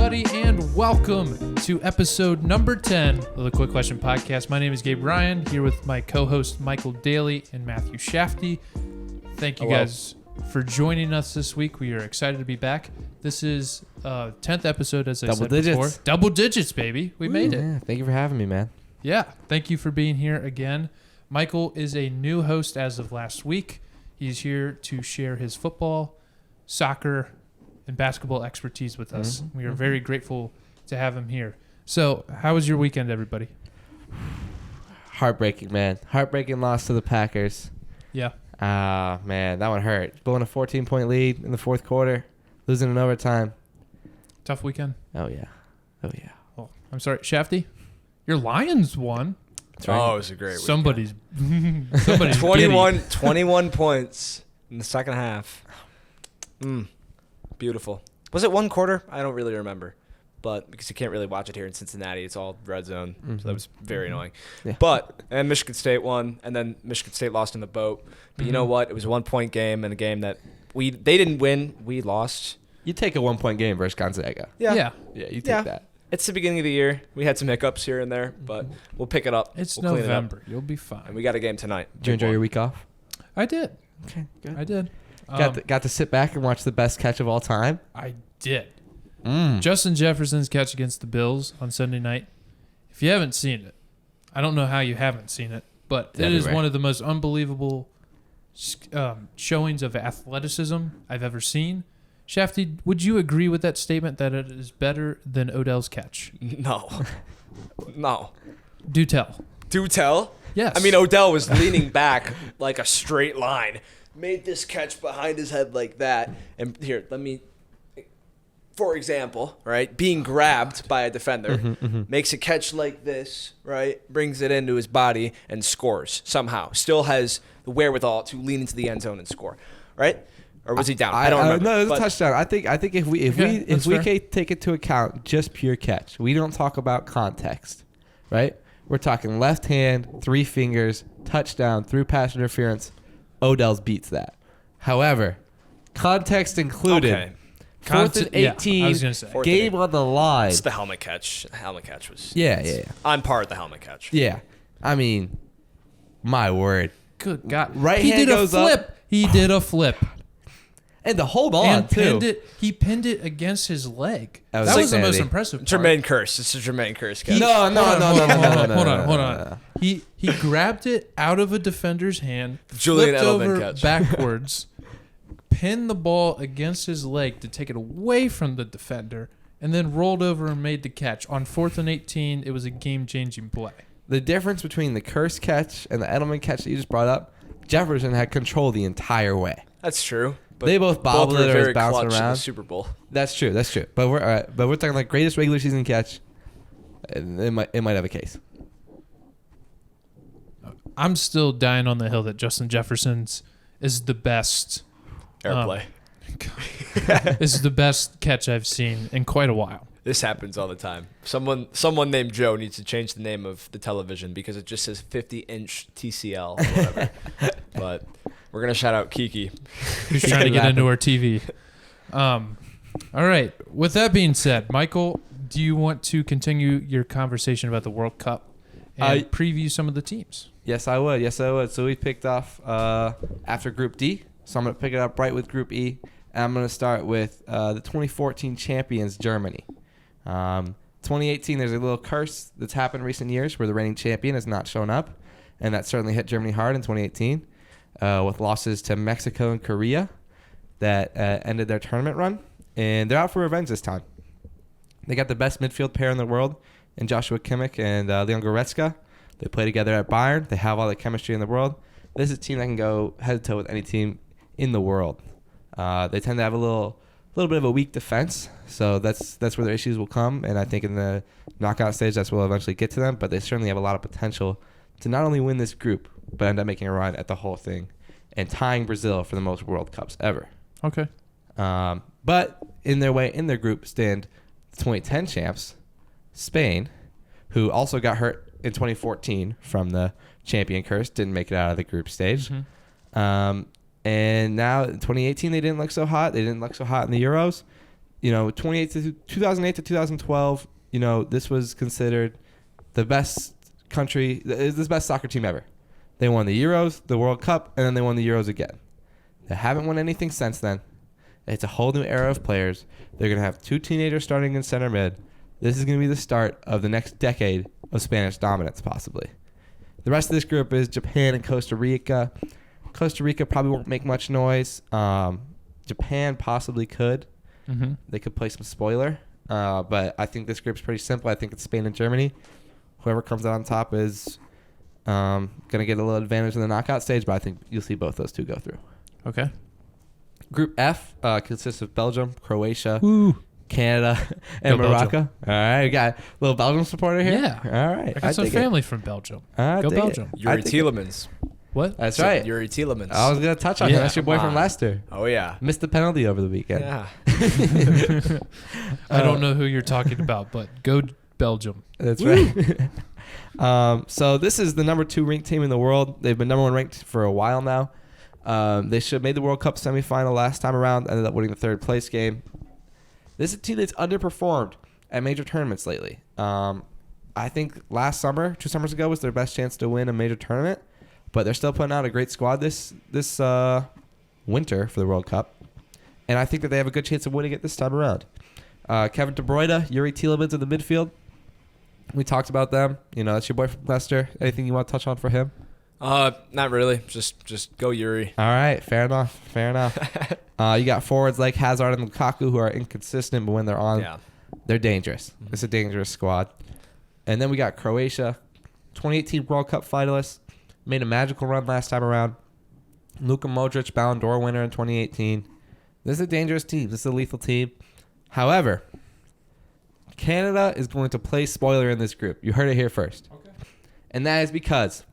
everybody, and welcome to episode number 10 of the Quick Question Podcast. My name is Gabe Ryan, here with my co-host Michael Daley and Matthew Shafty. Thank you guys for joining us this week. We are excited to be back. This is 10th episode, as I said before. Double digits, baby. We made it. Yeah, thank you for having me, man. Yeah, thank you for being here again. Michael is a new host as of last week. He's here to share his football, soccer, and basketball expertise with us. We are very grateful to have him here. So, how was your weekend, everybody? Heartbreaking, man. Heartbreaking loss to the Packers. Yeah. Man, that one hurt. Blowing a 14-point lead in the fourth quarter, losing in overtime. Tough weekend. Oh, yeah. Oh, I'm sorry. Shafty, your Lions won. That's right. Oh, it was a great Somebody's 21 points in the second half. Beautiful. Was it one quarter? I don't really remember. But because you can't really watch it here in Cincinnati, it's all red zone. So that was very annoying. Yeah. And Michigan State won, and then Michigan State lost in the boat. But you know what? It was a 1-point game, and a game that they didn't win. We lost. You take a 1-point game versus Gonzaga. Yeah, you take that. It's the beginning of the year. We had some hiccups here and there, but we'll pick it up. It's we'll November. Clean it up. You'll be fine. And we got a game tonight. Did you enjoy your week off? I did. Okay, good. I did. Got to sit back and watch the best catch of all time? I did. Justin Jefferson's catch against the Bills on Sunday night. If you haven't seen it, I don't know how you haven't seen it, but it is one of the most unbelievable showings of athleticism I've ever seen. Shafty, would you agree with that statement that it is better than Odell's catch? No. Do tell. Do tell? Yes. I mean, Odell was leaning back like a straight line, made this catch behind his head like that. And here, for example, right, being grabbed by a defender, makes a catch like this, right, brings it into his body and scores somehow. Still has the wherewithal to lean into the end zone and score, right? Or was he down? I don't remember. No, it was a touchdown. I think if we take into account just pure catch, we don't talk about context, right? We're talking left hand, 3 fingers, touchdown, through pass interference. Odell's beats that. However, context included. Okay. 4th and 18, I was gonna say. game on the line. It's the helmet catch. The helmet catch was Yeah. on par with the helmet catch. Yeah. I mean, my word. Good God. Right he hand did goes a flip. up. He did a flip. And to hold on, too. He pinned it against his leg. That That was was the most insanity. impressive part. Jermaine Curse. It's a Jermaine Curse catch. No. Hold on. He grabbed it out of a defender's hand, Julian flipped Edelman over catch. backwards, pinned the ball against his leg to take it away from the defender, and then rolled over and made the catch. On 4th and 18, it was a game-changing play. The difference between the Curse catch and the Edelman catch that you just brought up, Jefferson had control the entire way. That's true. But They both bobbled were it or very was bouncing clutch in around. the Super Bowl. That's true. But we're talking like greatest regular season catch. It might have a case. I'm still dying on the hill that Justin Jefferson's is the best. Airplay. This is the best catch I've seen in quite a while. This happens all the time. Someone named Joe needs to change the name of the television because it just says 50-inch TCL or whatever. But we're going to shout out Kiki. Who's trying to get into our TV. All right. With that being said, Michael, do you want to continue your conversation about the World Cup and preview some of the teams? Yes, I would. So we picked off after Group D. So I'm going to pick it up right with Group E. And I'm going to start with the 2014 champions, Germany. 2018, there's a little curse that's happened in recent years where the reigning champion has not shown up. And that certainly hit Germany hard in 2018 with losses to Mexico and Korea that ended their tournament run. And they're out for revenge this time. They got the best midfield pair in the world in Joshua Kimmich and Leon Goretzka. They play together at Bayern. They have all the chemistry in the world. This is a team that can go head-to-toe with any team in the world. They tend to have a little bit of a weak defense, so that's where their issues will come. And I think in the knockout stage, that's where we'll eventually get to them. But they certainly have a lot of potential to not only win this group, but end up making a run at the whole thing and tying Brazil for the most World Cups ever. Okay. But in their group stand the 2010 champs, Spain, who also got hurt in 2014 from the champion curse, didn't make it out of the group stage. And now in 2018, they didn't look so hot. They didn't look so hot in the Euros. 2008 to 2012, this was considered the best country, the best soccer team ever. They won the Euros, the World Cup, and then they won the Euros again. They haven't won anything since then. It's a whole new era of players. They're going to have 2 teenagers starting in center mid. This is going to be the start of the next decade of Spanish dominance, possibly. The rest of this group is Japan and Costa Rica. Costa Rica probably won't make much noise. Japan possibly could. Mm-hmm. They could play some spoiler. But I think this group's pretty simple. I think it's Spain and Germany. Whoever comes out on top is going to get a little advantage in the knockout stage, but I think you'll see both those two go through. Okay. Group F consists of Belgium, Croatia, Woo. Canada, and Go Morocco. Belgium. All right, we got a little Belgium supporter here. Yeah. All right. I got some family from Belgium. Go Belgium. Yuri Tielemans. What? That's right. Yuri Tielemans. I was going to touch on him. That's your boy Come from on. Leicester. Oh, yeah. Missed the penalty over the weekend. Yeah. I don't know who you're talking about, but go Belgium. That's right. So this is the number 2 ranked team in the world. They've been number 1 ranked for a while now. They should have made the World Cup semifinal last time around, ended up winning the 3rd place game. This is a team that's underperformed at major tournaments lately. I think last summer, 2 summers ago, was their best chance to win a major tournament, but they're still putting out a great squad this winter for the World Cup, and I think that they have a good chance of winning it this time around. Kevin De Bruyne, Yuri Tielemans in the midfield. We talked about them. That's your boy from Leicester. Anything you want to touch on for him? Not really. Just go Yuri. All right, fair enough. You got forwards like Hazard and Lukaku who are inconsistent, but when they're on, they're dangerous. Mm-hmm. It's a dangerous squad. And then we got Croatia, 2018 World Cup finalists, made a magical run last time around. Luka Modric, Ballon d'Or winner in 2018. This is a dangerous team. This is a lethal team. However, Canada is going to play spoiler in this group. You heard it here first. Okay. And that is because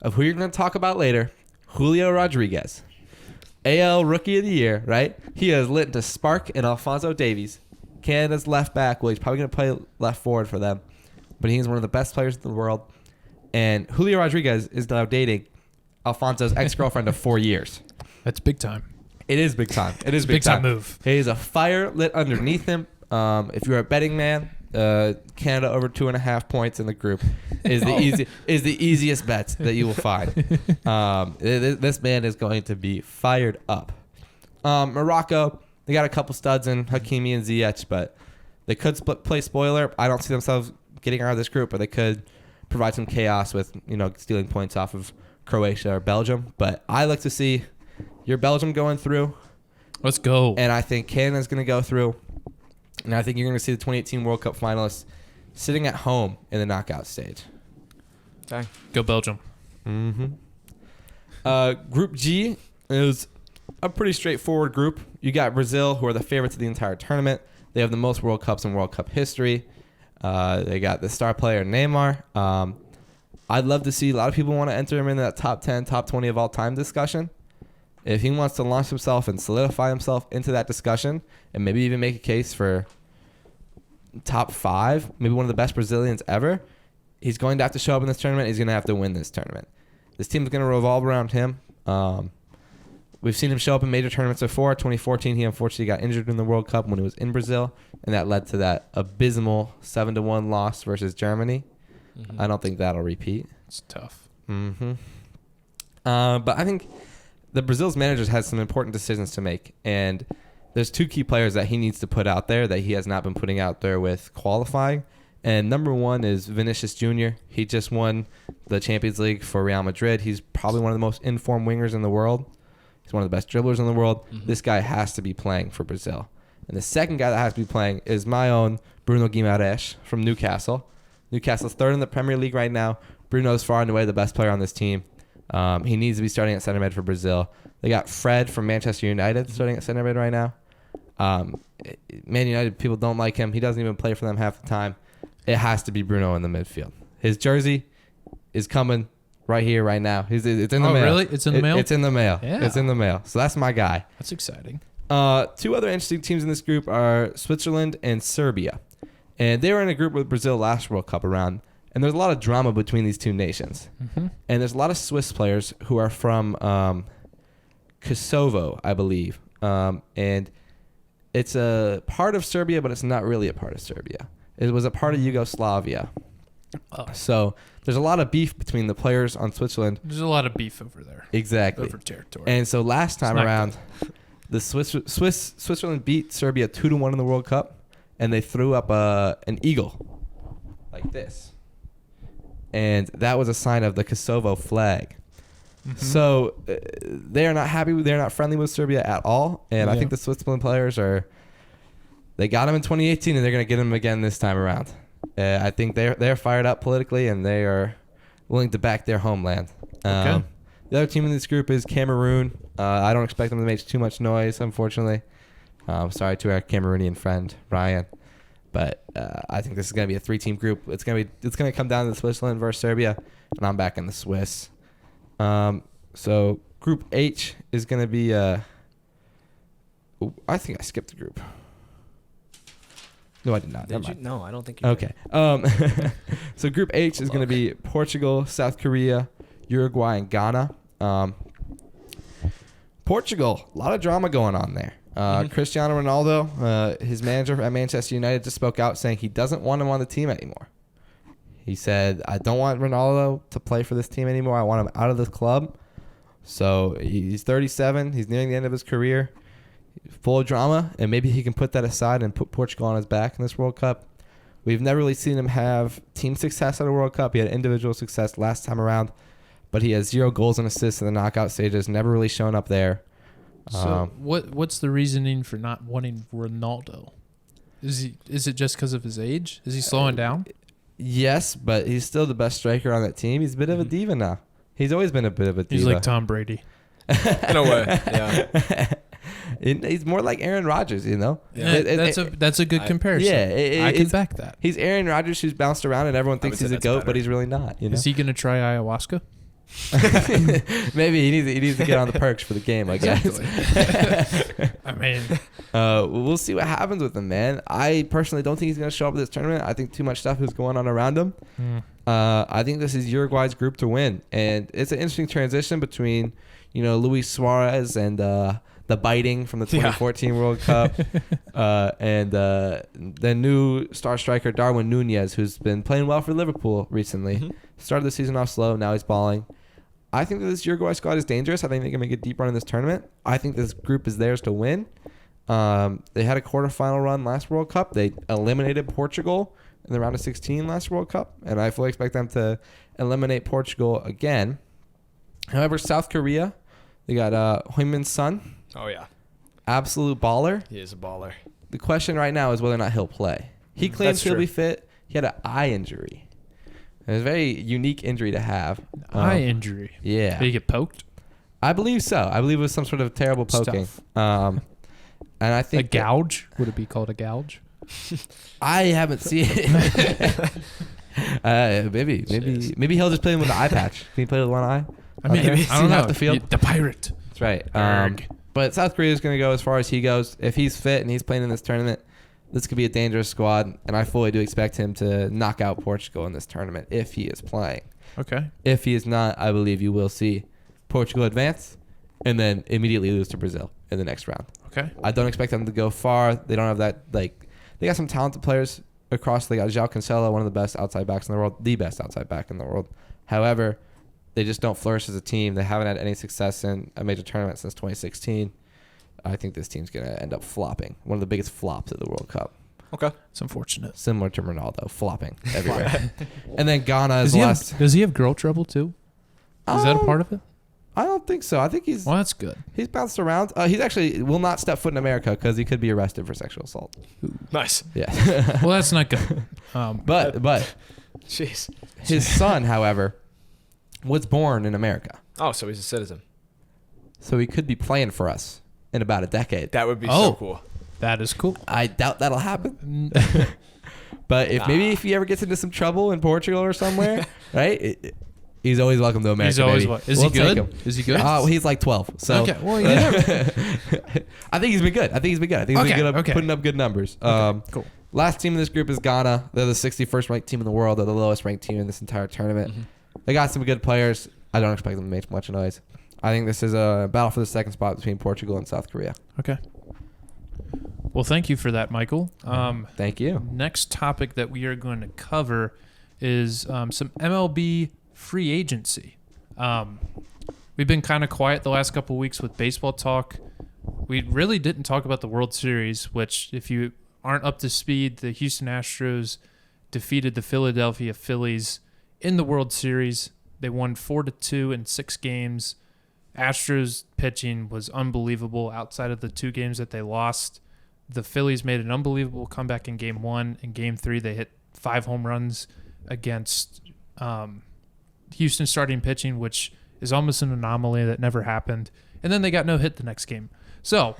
of who you're going to talk about later, Julio Rodriguez. AL Rookie of the Year, right? He has lit into spark and Alphonso Davies. Canada's left back. Well, he's probably going to play left forward for them. But he's one of the best players in the world. And Julio Rodriguez is now dating Alfonso's ex-girlfriend of 4 years. That's big time. It is big time. It is big time move. He has a fire lit underneath him. If you're a betting man, Canada over 2.5 points in the group is the easiest bet that you will find. This man is going to be fired up. Morocco, they got a couple studs in Hakimi and Ziyech, but they could play spoiler. I don't see themselves getting out of this group, but they could provide some chaos with stealing points off of Croatia or Belgium. But I like to see your Belgium going through. Let's go. And I think Canada's going to go through. And I think you're going to see the 2018 World Cup finalists sitting at home in the knockout stage. Okay. Go Belgium. Mm-hmm. Group G is a pretty straightforward group. You got Brazil, who are the favorites of the entire tournament. They have the most World Cups in World Cup history. They got the star player Neymar. I'd love to see a lot of people want to enter him in that top 10, top 20 of all time discussion. If he wants to launch himself and solidify himself into that discussion and maybe even make a case for top 5, maybe one of the best Brazilians ever, he's going to have to show up in this tournament. He's going to have to win this tournament. This team is going to revolve around him. We've seen him show up in major tournaments before. 2014, he unfortunately got injured in the World Cup when he was in Brazil, and that led to that abysmal 7-1 loss versus Germany. Mm-hmm. I don't think that'll repeat. It's tough. Mm-hmm. But I think the Brazil's managers has some important decisions to make, and there's 2 key players that he needs to put out there that he has not been putting out there with qualifying. And number 1 is Vinicius Jr. He just won the Champions League for Real Madrid. He's probably one of the most informed wingers in the world. He's one of the best dribblers in the world. Mm-hmm. This guy has to be playing for Brazil. And the second guy that has to be playing is my own Bruno Guimaraes from Newcastle. Newcastle's 3rd in the Premier League right now. Bruno's far and away the best player on this team. He needs to be starting at center mid for Brazil. They got Fred from Manchester United starting at center mid right now. Man United, people don't like him. He doesn't even play for them half the time. It has to be Bruno in the midfield. His jersey is coming right here, right now. It's in the mail. Oh, really? It's in the mail? It's in the mail. Yeah. It's in the mail. So that's my guy. That's exciting. 2 other interesting teams in this group are Switzerland and Serbia. And they were in a group with Brazil last World Cup around. And there's a lot of drama between these 2 nations. Mm-hmm. And there's a lot of Swiss players who are from Kosovo, I believe. And it's a part of Serbia, but it's not really a part of Serbia. It was a part of Yugoslavia. Oh. So there's a lot of beef between the players on Switzerland. There's a lot of beef over there. Exactly. Over territory. And so last time around, the Switzerland beat Serbia 2-1 in the World Cup, and they threw up an eagle like this. And that was a sign of the Kosovo flag. Mm-hmm. So they are not happy. They're not friendly with Serbia at all. And I think the Switzerland players they got them in 2018, and they're going to get them again this time around. I think they're fired up politically, and they are willing to back their homeland. Okay. The other team in this group is Cameroon. I don't expect them to make too much noise, unfortunately. Sorry to our Cameroonian friend Ryan, but I think this is going to be a 3-team group. It's going to come down to Switzerland versus Serbia, and I'm back in the Swiss. So Group H is going to be. I think I skipped a group. No, I did not. Did you? No, I don't think you did. Okay. So Group H is going to be Portugal, South Korea, Uruguay, and Ghana. Portugal, a lot of drama going on there. Cristiano Ronaldo, his manager at Manchester United, just spoke out saying he doesn't want him on the team anymore. He said, I don't want Ronaldo to play for this team anymore. I want him out of the club. So he's 37. He's nearing the end of his career. Full of drama, and maybe he can put that aside and put Portugal on his back in this World Cup. We've never really seen him have team success at a World Cup. He had individual success last time around, but he has 0 goals and assists in the knockout stages, never really shown up there. So what's the reasoning for not wanting Ronaldo? Is it just because of his age? Is he slowing down? Yes, but he's still the best striker on that team. He's a bit of a diva now. He's always been a bit of a diva. He's like Tom Brady. In a way, yeah. He's more like Aaron Rodgers, you know. Yeah, that's a good comparison. Yeah, I can back that. He's Aaron Rodgers who's bounced around and everyone thinks he's a GOAT, but he's really not. You know? Is he gonna try ayahuasca? Maybe he needs to get on the perks for the game, I guess. Exactly. I mean, we'll see what happens with him, man. I personally don't think he's gonna show up at this tournament. I think too much stuff is going on around him. I think this is Uruguay's group to win, and it's an interesting transition between Luis Suarez and the biting from the 2014 World Cup, and the new star striker Darwin Nunez, who's been playing well for Liverpool recently. Started the season off slow, now he's balling. I think that this Uruguay squad is dangerous. I think they can make a deep run in this tournament. I think this group is theirs to win. They had a quarterfinal run last World Cup. They eliminated Portugal in the round of 16 last World Cup, and I fully expect them to eliminate Portugal again. However, South Korea, they got Heung-min Son. Oh, yeah. Absolute baller. He is a baller. The question right now is whether or not he'll play. He claims he'll be fit. He had an eye injury. It was a very unique injury to have. Eye injury? Yeah. Did he get poked? I believe so. I believe it was some sort of terrible poking. And I think a gouge? Would it be called a gouge? I haven't seen it. Maybe he'll just play him with the eye patch. Can he play with one eye? I mean, I don't know. The field. The pirate. That's right. But South Korea is going to go as far as he goes. If he's fit and he's playing in this tournament, this could be a dangerous squad, and I fully do expect him to knock out Portugal in this tournament if he is playing. Okay. If he is not, I believe you will see Portugal advance and then immediately lose to Brazil in the next round. Okay. I don't expect them to go far. They don't have that, they got some talented players across. They got João Cancelo, one of the best outside backs in the world, the best outside back in the world. However, they just don't flourish as a team. They haven't had any success in a major tournament since 2016. I think this team's going to end up flopping. One of the biggest flops of the World Cup. Okay. It's unfortunate. Similar to Ronaldo, flopping everywhere. And then Ghana is last. Does he have girl trouble too? Is that a part of it? I don't think so. I think he's... Well, that's good. He's bounced around. He's actually will not step foot in America because he could be arrested for sexual assault. Nice. Yeah. Well, that's not good. But jeez. His son, however, was born in America. Oh, so he's a citizen. So he could be playing for us in about a decade. That would be so cool. That is cool. I doubt that'll happen. But if he ever gets into some trouble in Portugal or somewhere, right? He's always welcome to America. He's always welcome. Is he good? Is he good? Oh, he's like 12. So okay. Well, yeah. I think he's been good. I think he's been good at putting up good numbers. Cool. Last team in this group is Ghana. They're the 61st ranked team in the world. They're the lowest ranked team in this entire tournament. Mm-hmm. They got some good players. I don't expect them to make much noise. I think this is a battle for the second spot between Portugal and South Korea. Okay. Well, thank you for that, Michael. Thank you. Next topic that we are going to cover is some MLB free agency. We've been kind of quiet the last couple of weeks with baseball talk. We really didn't talk about the World Series, which, if you aren't up to speed, the Houston Astros defeated the Philadelphia Phillies in the World Series. They won 4-2 in 6 games. Astros pitching was unbelievable outside of the 2 games that they lost. The Phillies made an unbelievable comeback in Game 1. In Game 3, they hit 5 home runs against Houston starting pitching, which is almost an anomaly that never happened. And then they got no hit the next game. So,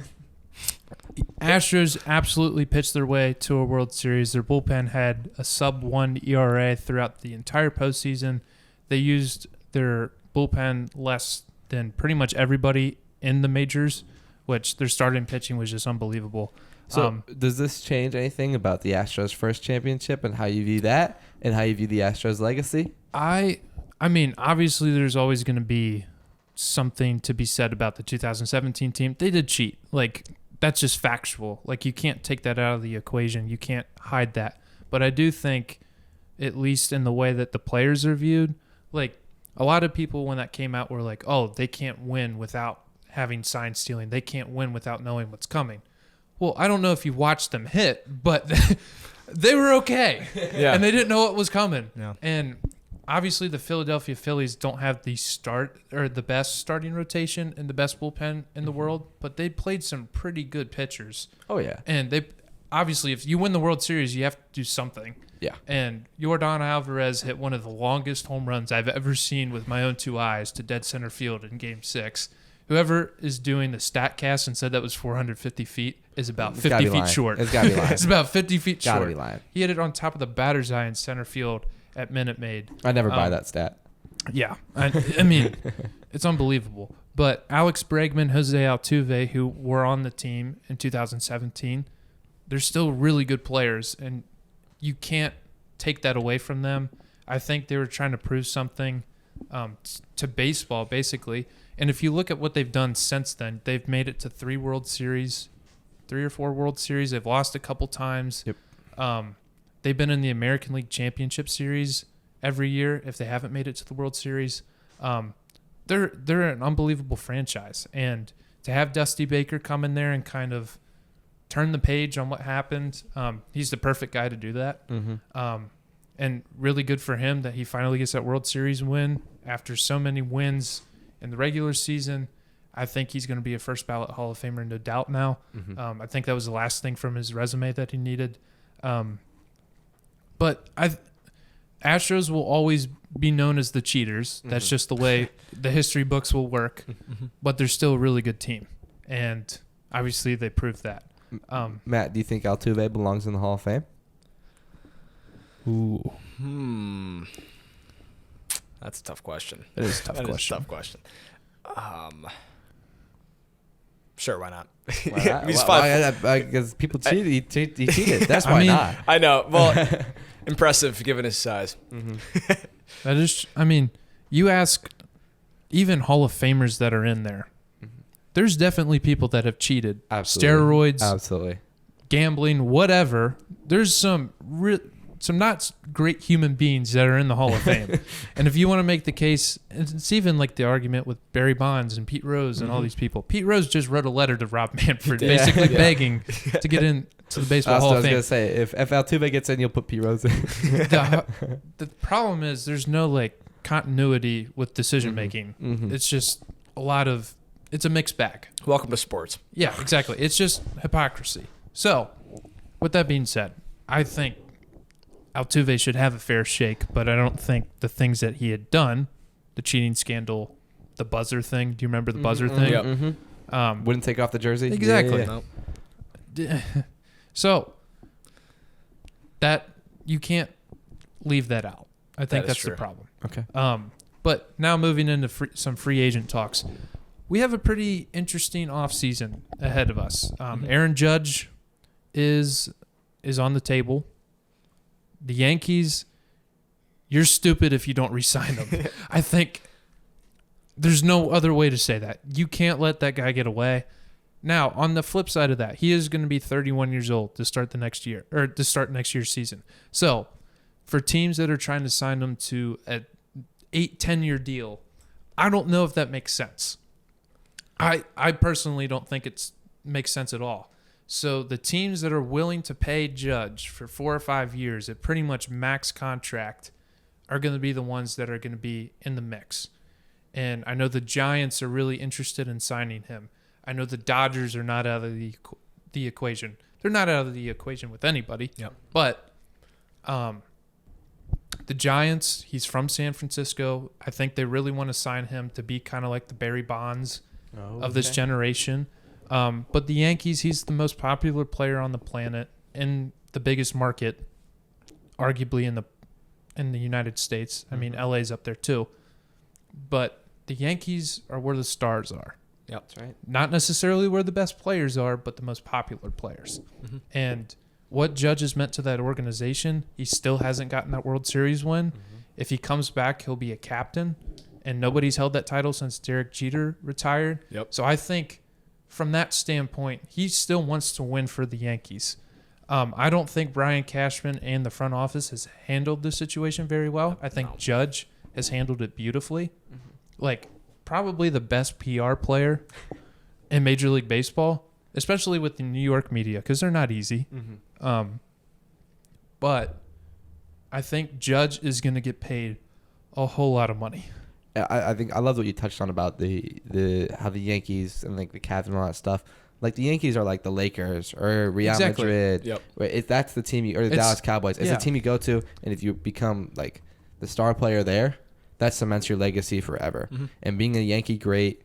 Astros absolutely pitched their way to a World Series. Their bullpen had a sub-1 ERA throughout the entire postseason. They used their bullpen less than pretty much everybody in the majors, which their starting pitching was just unbelievable. So does this change anything about the Astros' first championship and how you view that and how you view the Astros' legacy? I mean, obviously there's always going to be something to be said about the 2017 team. They did cheat. Like, that's just factual. Like, you can't take that out of the equation. You can't hide that. But I do think, at least in the way that the players are viewed, like, a lot of people when that came out were like, oh, they can't win without having sign stealing. They can't win without knowing what's coming. Well, I don't know if you watched them hit, but they were okay. Yeah. And they didn't know what was coming. Yeah. And obviously the Philadelphia Phillies don't have the best starting rotation and the best bullpen in the world, but they played some pretty good pitchers. Oh, yeah. And they obviously, if you win the World Series, you have to do something. Yeah. And Yordan Alvarez hit one of the longest home runs I've ever seen with my own 2 eyes to dead center field in Game 6. Whoever is doing the StatCast and said that was 450 feet is about 50 feet short. It's got to be lying. It's about 50 feet short. Got to be lying. He hit it on top of the batter's eye in center field at Minute Maid. I never buy that stat. Yeah. I mean, it's unbelievable. But Alex Bregman, Jose Altuve, who were on the team in 2017, they're still really good players, and you can't take that away from them. I think they were trying to prove something to baseball, basically. And if you look at what they've done since then, they've made it to 3 or 4 World Series. They've lost a couple times. Yep. They've been in the American League Championship Series every year if they haven't made it to the World Series. They're an unbelievable franchise. And to have Dusty Baker come in there and kind of turn the page on what happened, he's the perfect guy to do that. Mm-hmm. And really good for him that he finally gets that World Series win after so many wins in the regular season. I think he's going to be a first ballot Hall of Famer, no doubt now. Mm-hmm. I think that was the last thing from his resume that he needed. But Astros will always be known as the cheaters. That's just the way the history books will work. But they're still a really good team. And obviously they proved that. Matt, do you think Altuve belongs in the Hall of Fame? Ooh. That's a tough question. It is a tough question. Is a tough question. Sure, why not? Because people cheated. He cheated. That's why not. I know. Well, impressive given his size. Mm-hmm. That is, I mean, you ask even Hall of Famers that are in there. There's definitely people that have cheated. Absolutely. Steroids. Absolutely. Gambling, whatever. There's some not great human beings that are in the Hall of Fame. And if you want to make the case, it's even like the argument with Barry Bonds and Pete Rose and all these people. Pete Rose just wrote a letter to Rob Manfred basically begging to get into the Baseball Hall of Fame. I was going to say, if Altuve gets in, you'll put Pete Rose in. The problem is there's no like continuity with decision making. Mm-hmm. It's just it's a mixed bag. Welcome to sports. Yeah, exactly. It's just hypocrisy. So, with that being said, I think Altuve should have a fair shake, but I don't think the things that he had done, the cheating scandal, the buzzer thing. Do you remember the buzzer thing? Yeah. Mm-hmm. Wouldn't take off the jersey? Exactly. Yeah. Nope. So, that you can't leave that out. I think that's the problem. Okay. But now moving into some free agent talks. We have a pretty interesting offseason ahead of us. Aaron Judge is on the table. The Yankees, you're stupid if you don't re-sign them. I think there's no other way to say that. You can't let that guy get away. Now, on the flip side of that, he is going to be 31 years old to start next year's season. So, for teams that are trying to sign him to an 8-10-year deal, I don't know if that makes sense. I personally don't think it makes sense at all. So the teams that are willing to pay Judge for 4 or 5 years at pretty much max contract are going to be the ones that are going to be in the mix. And I know the Giants are really interested in signing him. I know the Dodgers are not out of the equation. They're not out of the equation with anybody. Yep. But the Giants, he's from San Francisco. I think they really want to sign him to be kind of like the Barry Bonds of this generation. But the Yankees, he's the most popular player on the planet in the biggest market, arguably in the United States. I mean, LA's up there too. But the Yankees are where the stars are. Yep. That's right. Not necessarily where the best players are, but the most popular players. Mm-hmm. And what Judge has meant to that organization, he still hasn't gotten that World Series win. Mm-hmm. If he comes back, he'll be a captain. And nobody's held that title since Derek Jeter retired. Yep. So I think from that standpoint, he still wants to win for the Yankees. I don't think Brian Cashman and the front office has handled the situation very well. I think Judge has handled it beautifully. Mm-hmm. Like, probably the best PR player in Major League Baseball, especially with the New York media, because they're not easy. Mm-hmm. But I think Judge is going to get paid a whole lot of money. I think I love what you touched on about the how the Yankees and like the Cavs and all that stuff. Like the Yankees are like the Lakers or Real Madrid. Yep. If that's the team or the Dallas Cowboys. It's the team you go to, and if you become like the star player there, that cements your legacy forever. Mm-hmm. And being a Yankee great,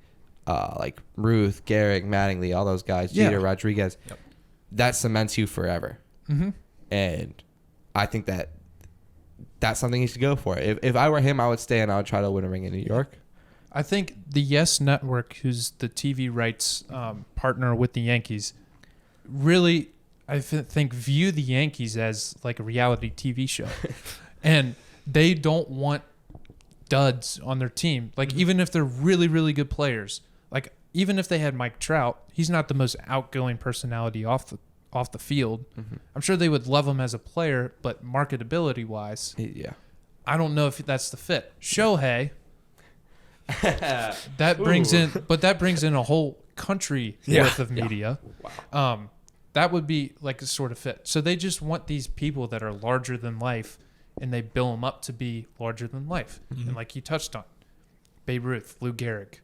like Ruth, Gehrig, Mattingly, all those guys, Jeter, Rodriguez, that cements you forever. Mm-hmm. And I think that's something he should go for. If I were him, I would stay and I would try to win a ring in New York. I think the Yes Network, who's the TV rights partner with the Yankees, really, I think, view the Yankees as like a reality TV show. And they don't want duds on their team. Like, even if they're really, really good players, like, even if they had Mike Trout, he's not the most outgoing personality off the field. Mm-hmm. I'm sure they would love him as a player, but marketability-wise, I don't know if that's the fit. Shohei, that brings in a whole country worth of media. Wow. That would be like a sort of fit. So they just want these people that are larger than life, and they bill them up to be larger than life. Mm-hmm. And like you touched on, Babe Ruth, Lou Gehrig,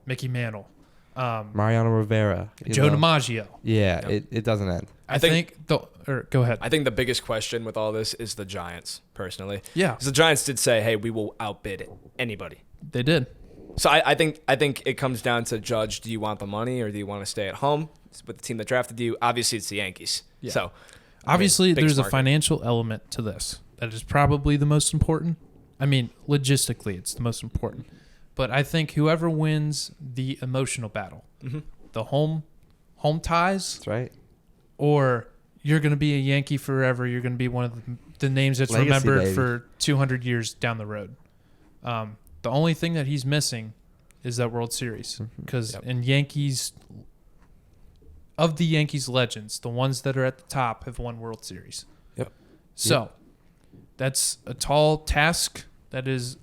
Mickey Mantle, Mariano Rivera, Joe DiMaggio. Yeah, it doesn't end. I think go ahead. I think the biggest question with all this is the Giants, personally. Yeah. Because the Giants did say, hey, we will outbid anybody. They did. So I think it comes down to Judge, do you want the money or do you want to stay at home with the team that drafted you? Obviously, it's the Yankees. Yeah. So obviously, there's a financial element to this. That is probably the most important. I mean, logistically, it's the most important. But I think whoever wins the emotional battle, the home tonties, that's right, or you're going to be a Yankee forever, you're going to be one of the names that's legacy, remembered baby, for 200 years down the road. The only thing that he's missing is that World Series. Because of the Yankees legends, the ones that are at the top have won World Series. Yep. So that's a tall task that is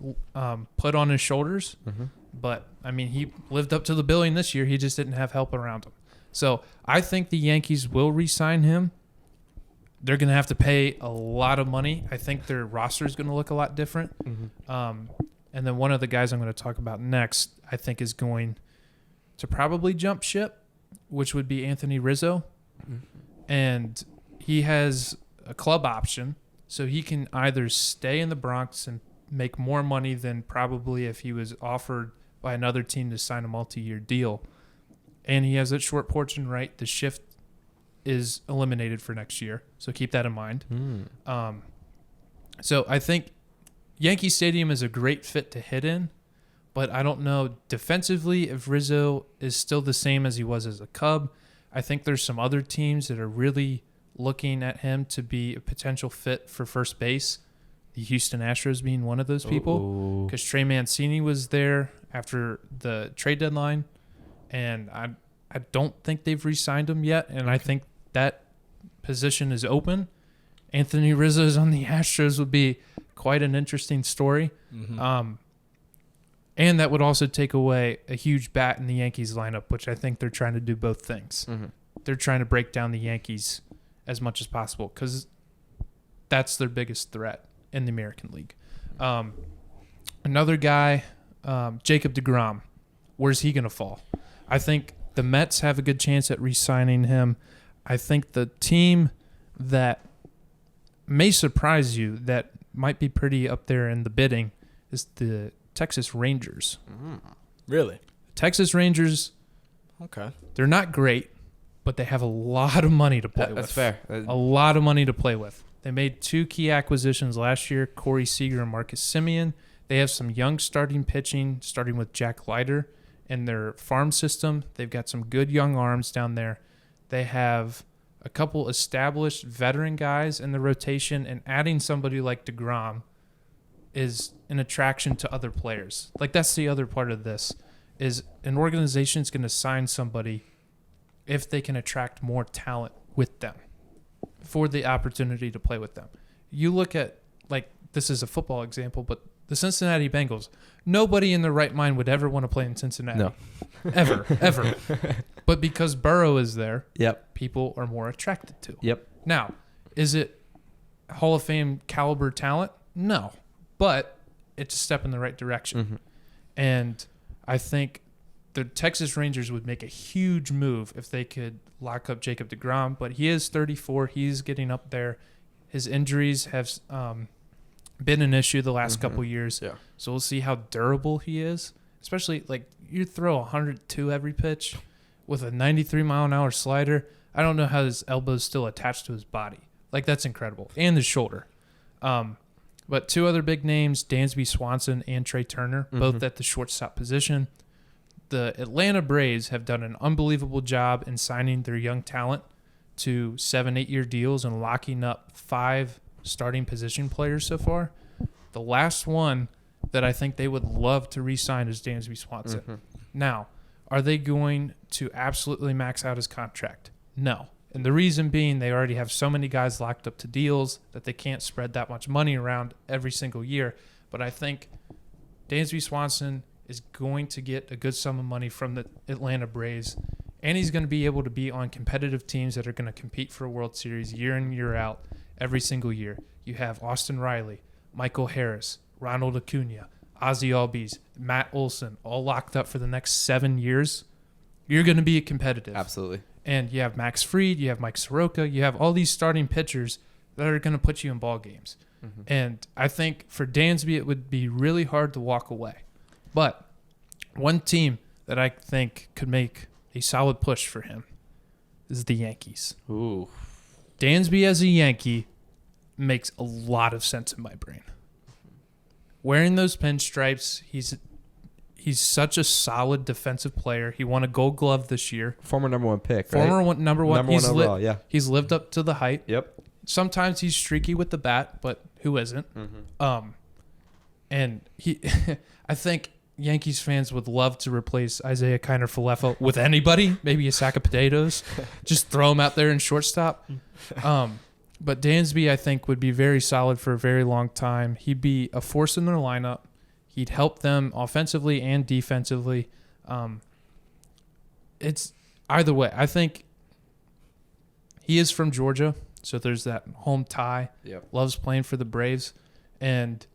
put on his shoulders. Mm-hmm. But, I mean, he lived up to the billing this year. He just didn't have help around him. So I think the Yankees will re-sign him. They're going to have to pay a lot of money. I think their roster is going to look a lot different. Mm-hmm. And then one of the guys I'm going to talk about next, I think, is going to probably jump ship, which would be Anthony Rizzo. Mm-hmm. And he has a club option, so he can either stay in the Bronx and make more money than probably if he was offered by another team to sign a multi-year deal. And he has that short portion right. The shift is eliminated for next year, so keep that in mind. So I think Yankee Stadium is a great fit to hit in, but I don't know defensively if Rizzo is still the same as he was as a Cub. I think there's some other teams that are really looking at him to be a potential fit for first base, the Houston Astros being one of those people, because Trey Mancini was there after the trade deadline, and I don't think they've re-signed him yet, and I think that position is open. Anthony Rizzo's on the Astros would be quite an interesting story. Mm-hmm. And that would also take away a huge bat in the Yankees lineup, which I think they're trying to do both things. Mm-hmm. They're trying to break down the Yankees as much as possible because that's their biggest threat in the American League. Another guy, Jacob deGrom, where's he going to fall? I think the Mets have a good chance at re-signing him. I think the team that may surprise you that might be pretty up there in the bidding is the Texas Rangers. Really? Texas Rangers, Okay. they're not great, but they have a lot of money to play with. That's fair. A lot of money to play with. They made 2 key acquisitions last year, Corey Seager and Marcus Semien. They have some young starting pitching, starting with Jack Leiter in their farm system. They've got some good young arms down there. They have a couple established veteran guys in the rotation, and adding somebody like deGrom is an attraction to other players. Like, that's the other part of this, is an organization is going to sign somebody if they can attract more talent with them for the opportunity to play with them. You look at, like, this is a football example, but the Cincinnati Bengals, nobody in their right mind would ever want to play in Cincinnati. No. Ever. But because Burrow is there, Yep. people are more attracted to. Yep. Now, is it Hall of Fame caliber talent? No. But it's a step in the right direction. Mm-hmm. And I think the Texas Rangers would make a huge move if they could lock up Jacob deGrom. But he is 34. He's getting up there. His injuries have been an issue the last couple years. Yeah. So we'll see how durable he is. Especially, like, you throw 102 every pitch with a 93-mile-an-hour slider. I don't know how his elbow's still attached to his body. Like, that's incredible. And his shoulder. But 2 other big names, Dansby Swanson and Trey Turner, both at the shortstop position. The Atlanta Braves have done an unbelievable job in signing their young talent to 7-8-year deals and locking up 5 starting position players so far. The last one that I think they would love to re-sign is Dansby Swanson. Now, are they going to absolutely max out his contract? No. And the reason being, they already have so many guys locked up to deals that they can't spread that much money around every single year. But I think Dansby Swanson is going to get a good sum of money from the Atlanta Braves, and he's going to be able to be on competitive teams that are going to compete for a World Series year in, year out, every single year. You have Austin Riley, Michael Harris, Ronald Acuna, Ozzie Albies, Matt Olson, all locked up for the next 7 years. You're going to be competitive. Absolutely. And you have Max Fried, you have Mike Soroka, you have all these starting pitchers that are going to put you in ball games. And I think for Dansby, it would be really hard to walk away. But one team that I think could make a solid push for him is the Yankees. Ooh. Dansby as a Yankee makes a lot of sense in my brain. Wearing those pinstripes, he's such a solid defensive player. He won a Gold Glove this year. Former number 1 pick, right? Number one. Number 1 overall, yeah. He's lived up to the hype. Yep. Sometimes he's streaky with the bat, but who isn't? And he, I think Yankees fans would love to replace Isaiah Kiner-Falefa with anybody, maybe a sack of potatoes. Just throw him out there in shortstop. But Dansby, I think, would be very solid for a very long time. He'd be a force in their lineup. He'd help them offensively and defensively. It's either way. I think he is from Georgia, so there's that home tie. Yep. Loves playing for the Braves. And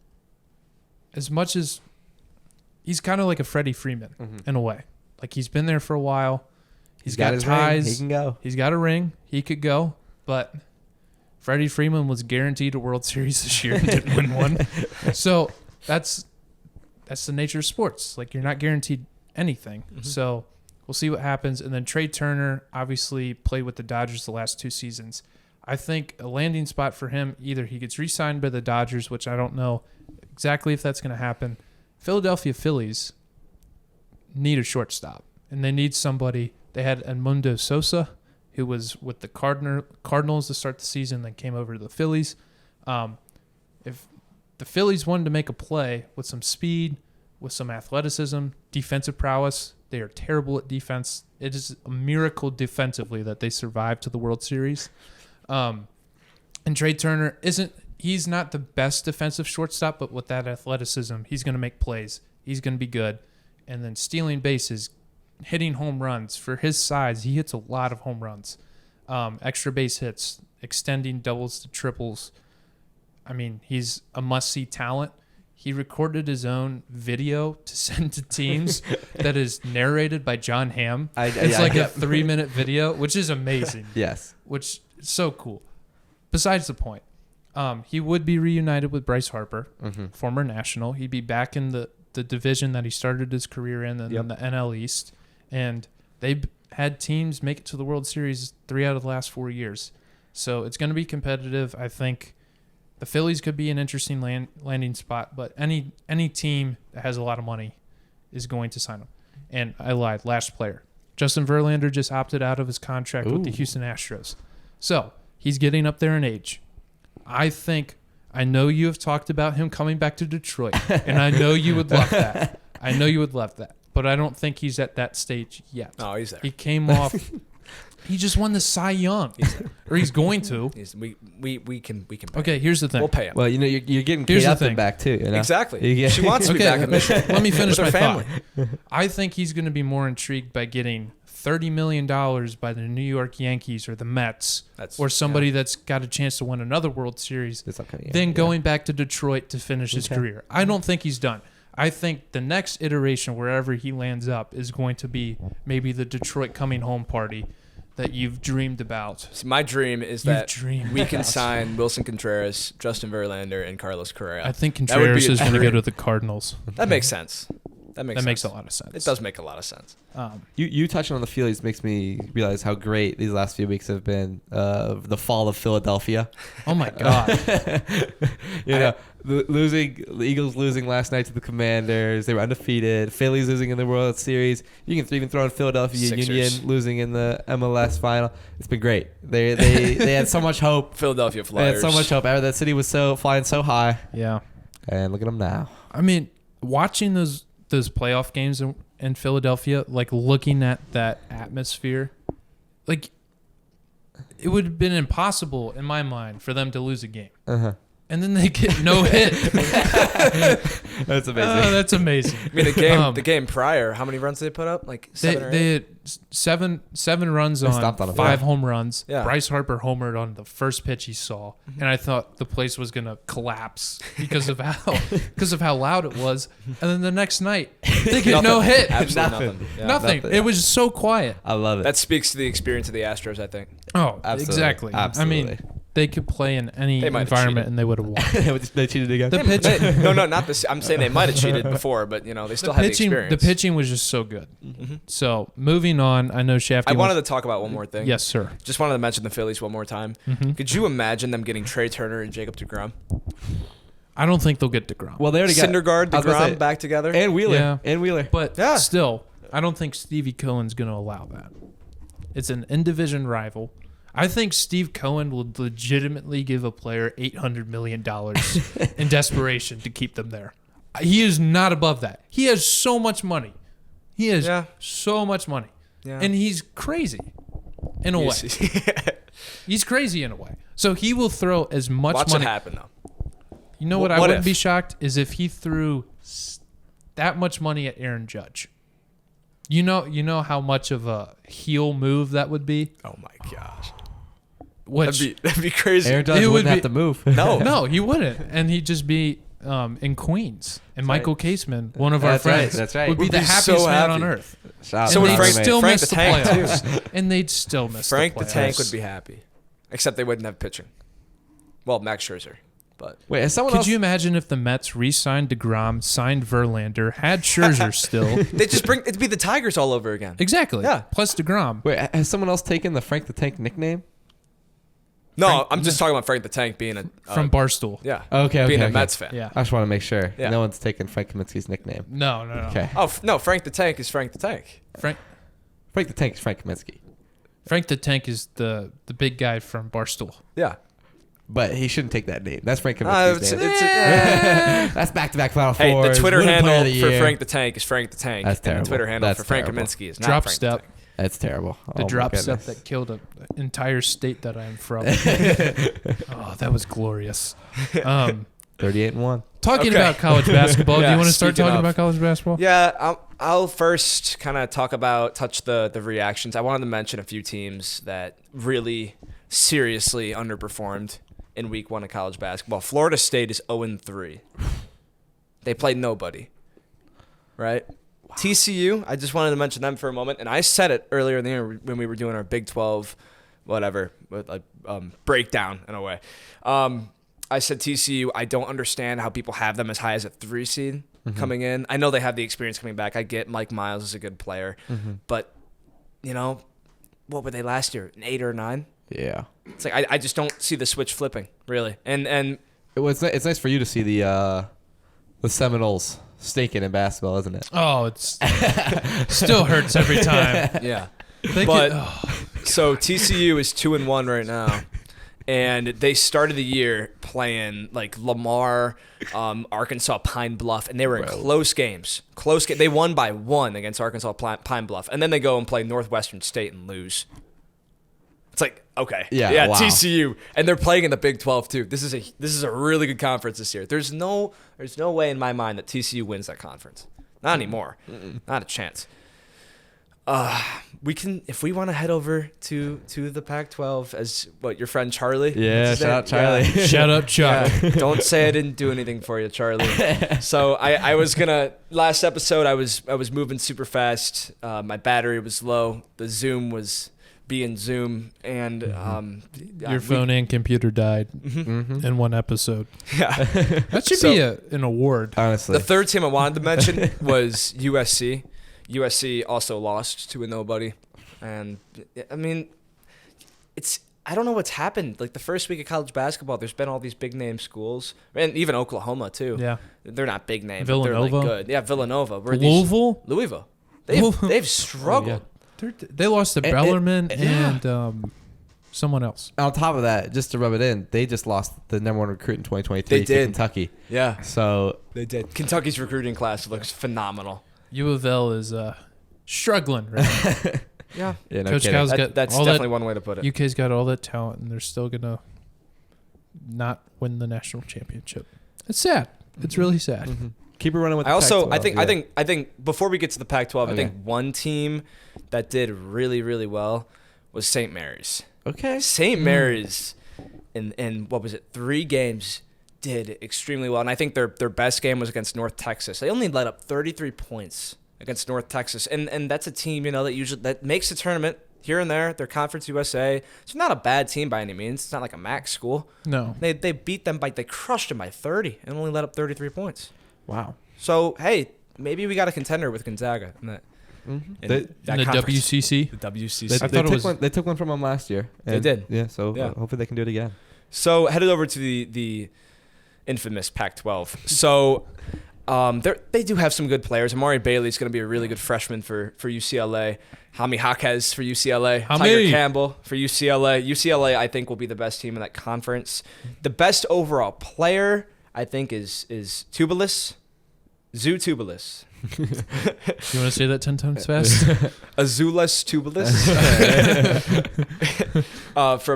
as much as he's kind of like a Freddie Freeman in a way. Like, he's been there for a while. He's got his ties. Ring. He can go. He's got a ring. He could go. But Freddie Freeman was guaranteed a World Series this year and didn't win one. So that's the nature of sports. Like, you're not guaranteed anything. So we'll see what happens. And then Trey Turner obviously played with the Dodgers the last 2 seasons. I think a landing spot for him, either he gets re-signed by the Dodgers, which I don't know exactly if that's going to happen. Philadelphia Phillies need a shortstop, and they need somebody. They had Edmundo Sosa, who was with the Cardinals to start the season, then came over to the Phillies. If the Phillies wanted to make a play with some speed, with some athleticism, defensive prowess, They are terrible at defense. It is a miracle defensively that they survived to the World Series. And Trey Turner he's not the best defensive shortstop, but with that athleticism, he's going to make plays. He's going to be good. And then stealing bases, hitting home runs. For his size, he hits a lot of home runs. Extra base hits, extending doubles to triples. I mean, he's a must-see talent. He recorded his own video to send to teams that is narrated by John Hamm. It's like a 3-minute video, which is amazing. Yes. Which is so cool. Besides the point, he would be reunited with Bryce Harper, former National. He'd be back in the division that he started his career in the NL East. And they had teams make it to the World Series 3 out of the last 4 years. So it's going to be competitive. I think the Phillies could be an interesting landing spot, but any team that has a lot of money is going to sign him. And I lied. Last player. Justin Verlander just opted out of his contract with the Houston Astros. So he's getting up there in age. I know you have talked about him coming back to Detroit, and I know you would love that. But I don't think he's at that stage yet. Oh, he's there. He came off. He just won the Cy Young, or he's going to. We can pay Okay, here's the thing. We'll pay him. Well, you're getting Here's Kate the Upton thing. back too. You know? Exactly. She wants to be back in Michigan. Let me finish With my her thought. I think he's going to be more intrigued by getting $30 million by the New York Yankees or the Mets or somebody that's got a chance to win another World Series than going back to Detroit to finish his career. I don't think he's done. I think the next iteration, wherever he lands up, is going to be maybe the Detroit coming home party that you've dreamed about. So my dream is that we can sign Wilson Contreras, Justin Verlander, and Carlos Correa. I think Contreras is going to go to the Cardinals. That makes sense. That makes a lot of sense. It does make a lot of sense. You touching on the Phillies makes me realize how great these last few weeks have been. The fall of Philadelphia. Oh my God! The Eagles losing last night to the Commanders. They were undefeated. Phillies losing in the World Series. You can even throw in Philadelphia Union losing in the MLS final. It's been great. They had so much hope. Philadelphia Flyers. They had so much hope. That city was flying so high. Yeah. And look at them now. I mean, watching those playoff games in Philadelphia, like looking at that atmosphere, like it would have been impossible in my mind for them to lose a game. And then they get no hit. That's amazing. That's amazing. I mean, the game prior, how many runs did they put up? Like 7 or 8? They had seven runs on 5 home runs. Yeah. Bryce Harper homered on the first pitch he saw, and I thought the place was gonna collapse because of how loud it was. And then the next night, they get no hit. Absolutely nothing. Yeah. Nothing. It was so quiet. I love it. That speaks to the experience of the Astros, I think. Oh, Absolutely. exactly. Absolutely. I mean, they could play in any They might have environment cheated. and they would have won. They cheated again. The pitching, No, not this. I'm saying they might have cheated before, but they still had the experience. the pitching was just so good. So moving on, I know Shafty. I wanted to talk about one more thing. Yes, sir. Just wanted to mention the Phillies one more time. Could you imagine them getting Trey Turner and Jacob deGrom? I don't think they'll get DeGrom. Well, they already got Syndergaard, I was gonna say, deGrom back together. and Wheeler. Yeah. And Wheeler. But Yeah. still, I don't think Stevie Cohen's going to allow that. It's an in-division rival. I think Steve Cohen would legitimately give a player $800 million in desperation to keep them there. He is not above that. He has so much money. He has so much money. Yeah. And he's crazy in a way. He's crazy in a way. So he will throw as much Watch money. it happen, though. You know what I wouldn't be shocked is if he threw that much money at Aaron Judge. You know how much of a heel move that would be? Oh, my gosh. That'd be crazy. Aaron Judge wouldn't have to move. No, he wouldn't. And he'd just be in Queens. And Michael Caseman, one of our friends, would be the happiest man on earth. So would Frank still Frank miss the the Tank, playoffs. too. And they'd still miss Frank the the playoffs. Tank would be happy. Except they wouldn't have pitching. Well, Max Scherzer. But Wait, has someone Could else? you imagine if the Mets re-signed DeGrom, signed Verlander, had Scherzer still? they just it'd be the Tigers all over again. Exactly. Yeah. Plus DeGrom. Wait, has someone else taken the Frank the Tank nickname? No, I'm just talking about Frank the Tank being a From Barstool. yeah. Okay, being okay. a Mets fan. Yeah. I just want to make sure Yeah. no one's taken Frank Kaminsky's nickname. No. Okay. Oh no, Frank the Tank is Frank the Tank. Frank Frank the Tank is Frank Kaminsky. the Tank is the big guy from Barstool. Yeah. But he shouldn't take that name. That's Frank Kaminsky's name. That's back-to-back Final Fours. Hey, the Twitter handle for year. Frank the Tank is Frank the Tank. That's terrible. And the Twitter handle That's for Frank terrible. Kaminsky is not Drop Frank step. the Tank. That's terrible. The my drop step goodness. that killed an entire state that I'm from. Oh, that was glorious. 38-1. Talking Okay. about college basketball. Do Yeah, you want to start speaking talking of. about college basketball? Yeah, I'll first kind of touch the reactions. I wanted to mention a few teams that really seriously underperformed in week 1 of college basketball. Florida State is 0-3. They played nobody, right? Wow. TCU, I just wanted to mention them for a moment. And I said it earlier in the year when we were doing our Big 12, whatever, breakdown in a way. I said TCU, I don't understand how people have them as high as a 3 seed coming in. I know they have the experience coming back. I get Mike Miles is a good player. But, what were they last year? An 8 or 9? Yeah. It's like I just don't see the switch flipping, really. And It's nice for you to see the Seminoles stinking in basketball, isn't it? Oh, it's still hurts every time. yeah. But So TCU is 2-1 right now. And they started the year playing like Lamar, Arkansas, Pine Bluff, and they were in close games. They won by 1 against Arkansas, Pine Bluff, and then they go and play Northwestern State and lose. It's like, okay, yeah, wow. TCU, and they're playing in the Big 12 too. This is a really good conference this year. There's no way in my mind that TCU wins that conference. Not anymore. Not a chance. We can, if we want to head over to the Pac-12 as your friend Charlie. Yeah, shout out Charlie. Yeah. Shut up, Chuck. Yeah, don't say I didn't do anything for you, Charlie. So I was gonna last episode I was moving super fast. My battery was low. The Zoom was being Zoom, and Your phone and computer died in one episode. Yeah, That should be an award. Honestly. the third team I wanted to mention was USC. USC also lost to a nobody, and I mean, I don't know what's happened. Like the first week of college basketball, there's been all these big name schools, and even Oklahoma too. Yeah. They're not big name, Villanova? but they're like good. Yeah, Villanova. Louisville? They've struggled. They lost to Bellarmine yeah. and someone else. On top of that, just to rub it in, they just lost the number 1 recruit in 2023 They to did. Kentucky. Yeah, So they did. Kentucky's recruiting class looks phenomenal. U of L is struggling right now. Yeah, no Coach kidding. Cal's got that's all definitely that, one way to put it. UK's got all that talent, and they're still gonna not win the national championship. It's sad. It's really sad. Keep it running with. I also Pac-12, I think before we get to the Pac-12, Okay. I think one team that did really really well was St. Mary's. Okay. St. Mary's in what was it, 3 games did extremely well, and I think their best game was against North Texas. They only let up 33 points against North Texas, and that's a team that makes the tournament here and there. They're Conference USA. It's not a bad team by any means. It's not like a MAC school. No. They beat them they crushed them by 30 and only let up 33 points. Wow. So hey, maybe we got a contender with Gonzaga in that. In They- In the conference. WCC. The WCC. They, I they thought it took was- one. They took one from them last year. They did. Yeah. So Yeah. hopefully they can do it again. So headed over to the infamous Pac-12. So they do have some good players. Amari Bailey's going to be a really good freshman for UCLA. Hami Jaquez for UCLA. Tiger Campbell for UCLA. UCLA, I think, will be the best team in that conference. The best overall player, I think, is Tubelis. Zoo Tubelis. You want to say that 10 times fast? Azules Tubelis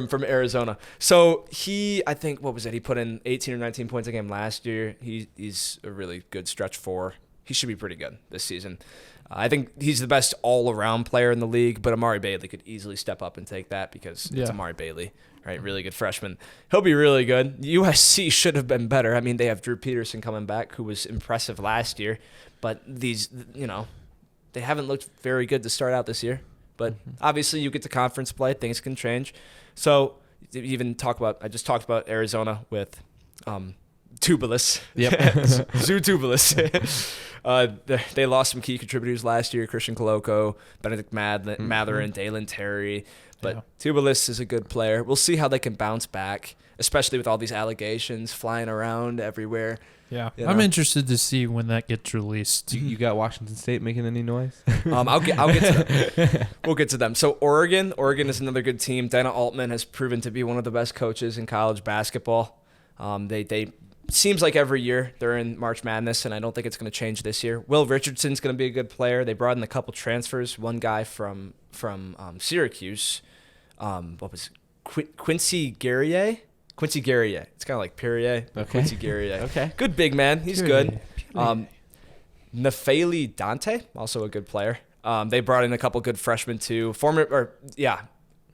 from Arizona. So I think, what was it? He put in 18 or 19 points a game last year. He's a really good stretch 4. He should be pretty good this season. I think he's the best all-around player in the league, but Amari Bailey could easily step up and take that because it's Amari Bailey, right? Really good freshman. He'll be really good. USC should have been better. I mean, they have Drew Peterson coming back, who was impressive last year, but these, they haven't looked very good to start out this year. But obviously, you get to conference play, things can change. So I just talked about Arizona with Tubelis. Yep. Zoo Tubelis. They lost some key contributors last year: Christian Coloco, Benedict Mather, and Dalen Terry. But Tubelis is a good player. We'll see how they can bounce back. especially with all these allegations flying around everywhere. Yeah, You I'm know? interested to see when that gets released. You got Washington State making any noise? I'll get to them. We'll get to them. So Oregon is another good team. Dana Altman has proven to be one of the best coaches in college basketball. They seems like every year they're in March Madness, and I don't think it's going to change this year. Will Richardson's going to be a good player. They brought in a couple transfers. One guy from Syracuse. What was it? Quincy Guerrier? Quincy Guerrier. It's kind of like Perrier, but Okay. Quincy Guerrier. Okay. Good big man. He's good. Nafali Dante, also a good player. They brought in a couple good freshmen too.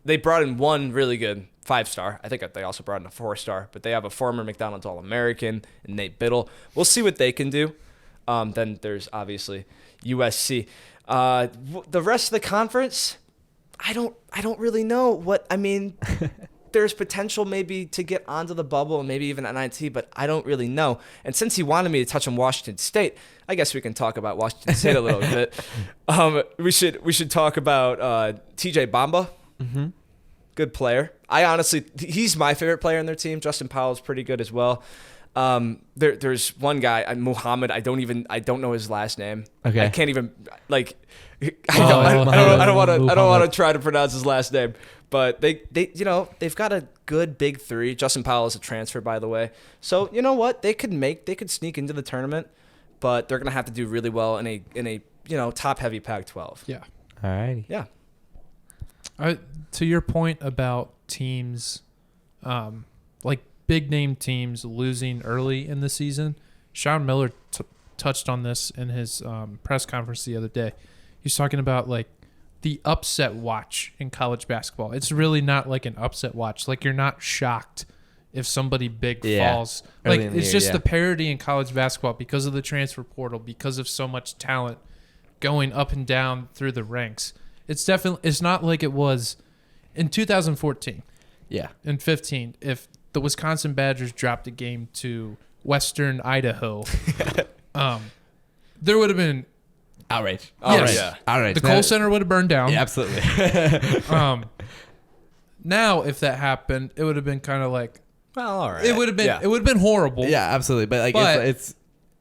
They brought in one really good 5-star. I think they also brought in a 4-star, but they have a former McDonald's All-American and Nate Biddle. We'll see what they can do. Then there's obviously USC. The rest of the conference, I don't really know what. I mean, there's potential maybe to get onto the bubble and maybe even at NIT, but I don't really know. And since he wanted me to touch on Washington State, I guess we can talk about Washington State a little bit. We should talk about TJ Bamba. Mm-hmm. Good player. He's my favorite player in their team. Justin Powell's pretty good as well. There's one guy, Muhammad. I don't know his last name. Okay. I can't even I don't want to try to pronounce his last name. But they've got a good big three. Justin Powell is a transfer, by the way. So you know what? They could sneak into the tournament, but they're gonna have to do really well in a top heavy Pac-12. Yeah. All righty. Yeah. To your point about teams, like big name teams losing early in the season, Sean Miller touched on this in his press conference the other day. He's talking about like the upset watch in college basketball. It's really not like an upset watch. Like you're not shocked if somebody big falls. Like it's just the parity in college basketball because of the transfer portal, because of so much talent going up and down through the ranks. It's not like it was in 2014. Yeah. In 15, if the Wisconsin Badgers dropped a game to Western Idaho, there would have been outrage. Yes. Yeah. Outrage. The Kohl Center would have burned down. Yeah, absolutely. Now, if that happened, it would have been kind of like Well, all right. it would have been. Yeah. It would have been horrible. Yeah, absolutely. But like But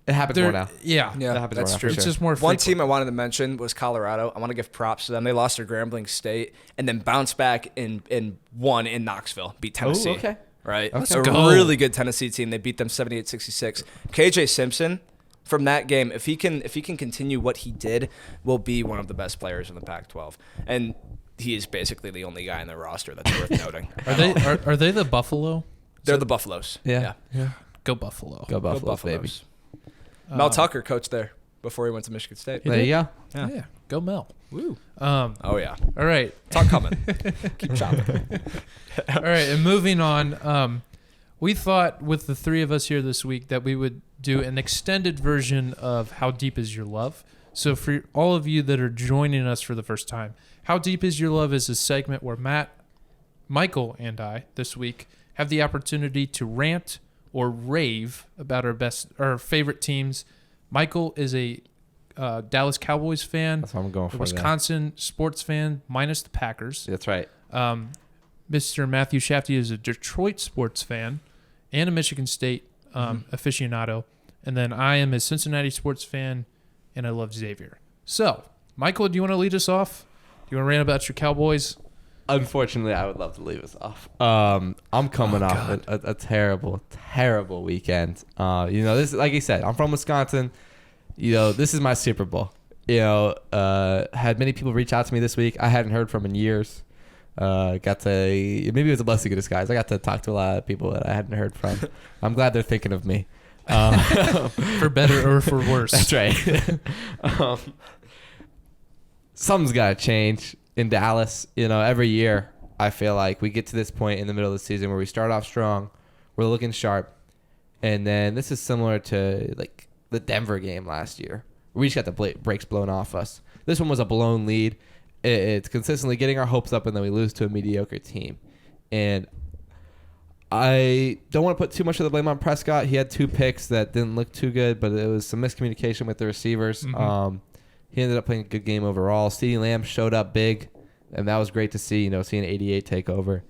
it happens more now. Yeah, That Yeah, happens that's more now, true. for it's sure. just more. One Frequent. team I wanted to mention was Colorado. I want to give props to them. They lost to Grambling State and then bounced back and won in Knoxville, beat Tennessee. Oh, okay. Right? Okay. It's a Go. really good Tennessee team. They beat them 78-66. KJ Simpson, from that game, if he can continue what he did, will be one of the best players in the Pac-12. And he is basically the only guy in the roster that's worth noting. Are they the Buffalo? They're the Buffaloes. Yeah. Go Buffalo. Go Go Buffalo, baby. Buffaloes. Mel Tucker coached there before he went to Michigan State. He There did? you go. Yeah. Go Mel. Woo. Um, Oh, yeah. all right. Talk coming. Keep chopping. All right, and moving on, we thought with the three of us here this week that we would do an extended version of How Deep Is Your Love? So for all of you that are joining us for the first time, How Deep Is Your Love is a segment where Matt, Michael, and I this week have the opportunity to rant or rave about our favorite teams. Michael is a Dallas Cowboys fan, That's what I'm going a for. Wisconsin sports fan minus the Packers. That's right. Mr. Matthew Shafty is a Detroit sports fan and a Michigan State aficionado. And then I am a Cincinnati sports fan, and I love Xavier. So, Michael, do you want to lead us off? Do you want to rant about your Cowboys? Unfortunately, I would love to leave us off. I'm coming off a terrible, terrible weekend. This like I said, I'm from Wisconsin. This is my Super Bowl. Had many people reach out to me this week. I hadn't heard from in years. Maybe it was a blessing in disguise. I got to talk to a lot of people that I hadn't heard from. I'm glad they're thinking of me. For better or for worse. That's right. Something's got to change in Dallas. Every year I feel like we get to this point in the middle of the season where we start off strong, we're looking sharp, and then this is similar to like the Denver game last year. We just got the brakes blown off us. This one was a blown lead. It's consistently getting our hopes up, and then we lose to a mediocre team. And I don't want to put too much of the blame on Prescott. He had 2 picks that didn't look too good, but it was some miscommunication with the receivers. Mm-hmm. He ended up playing a good game overall. CeeDee Lamb showed up big, and that was great to see, seeing 88 take over.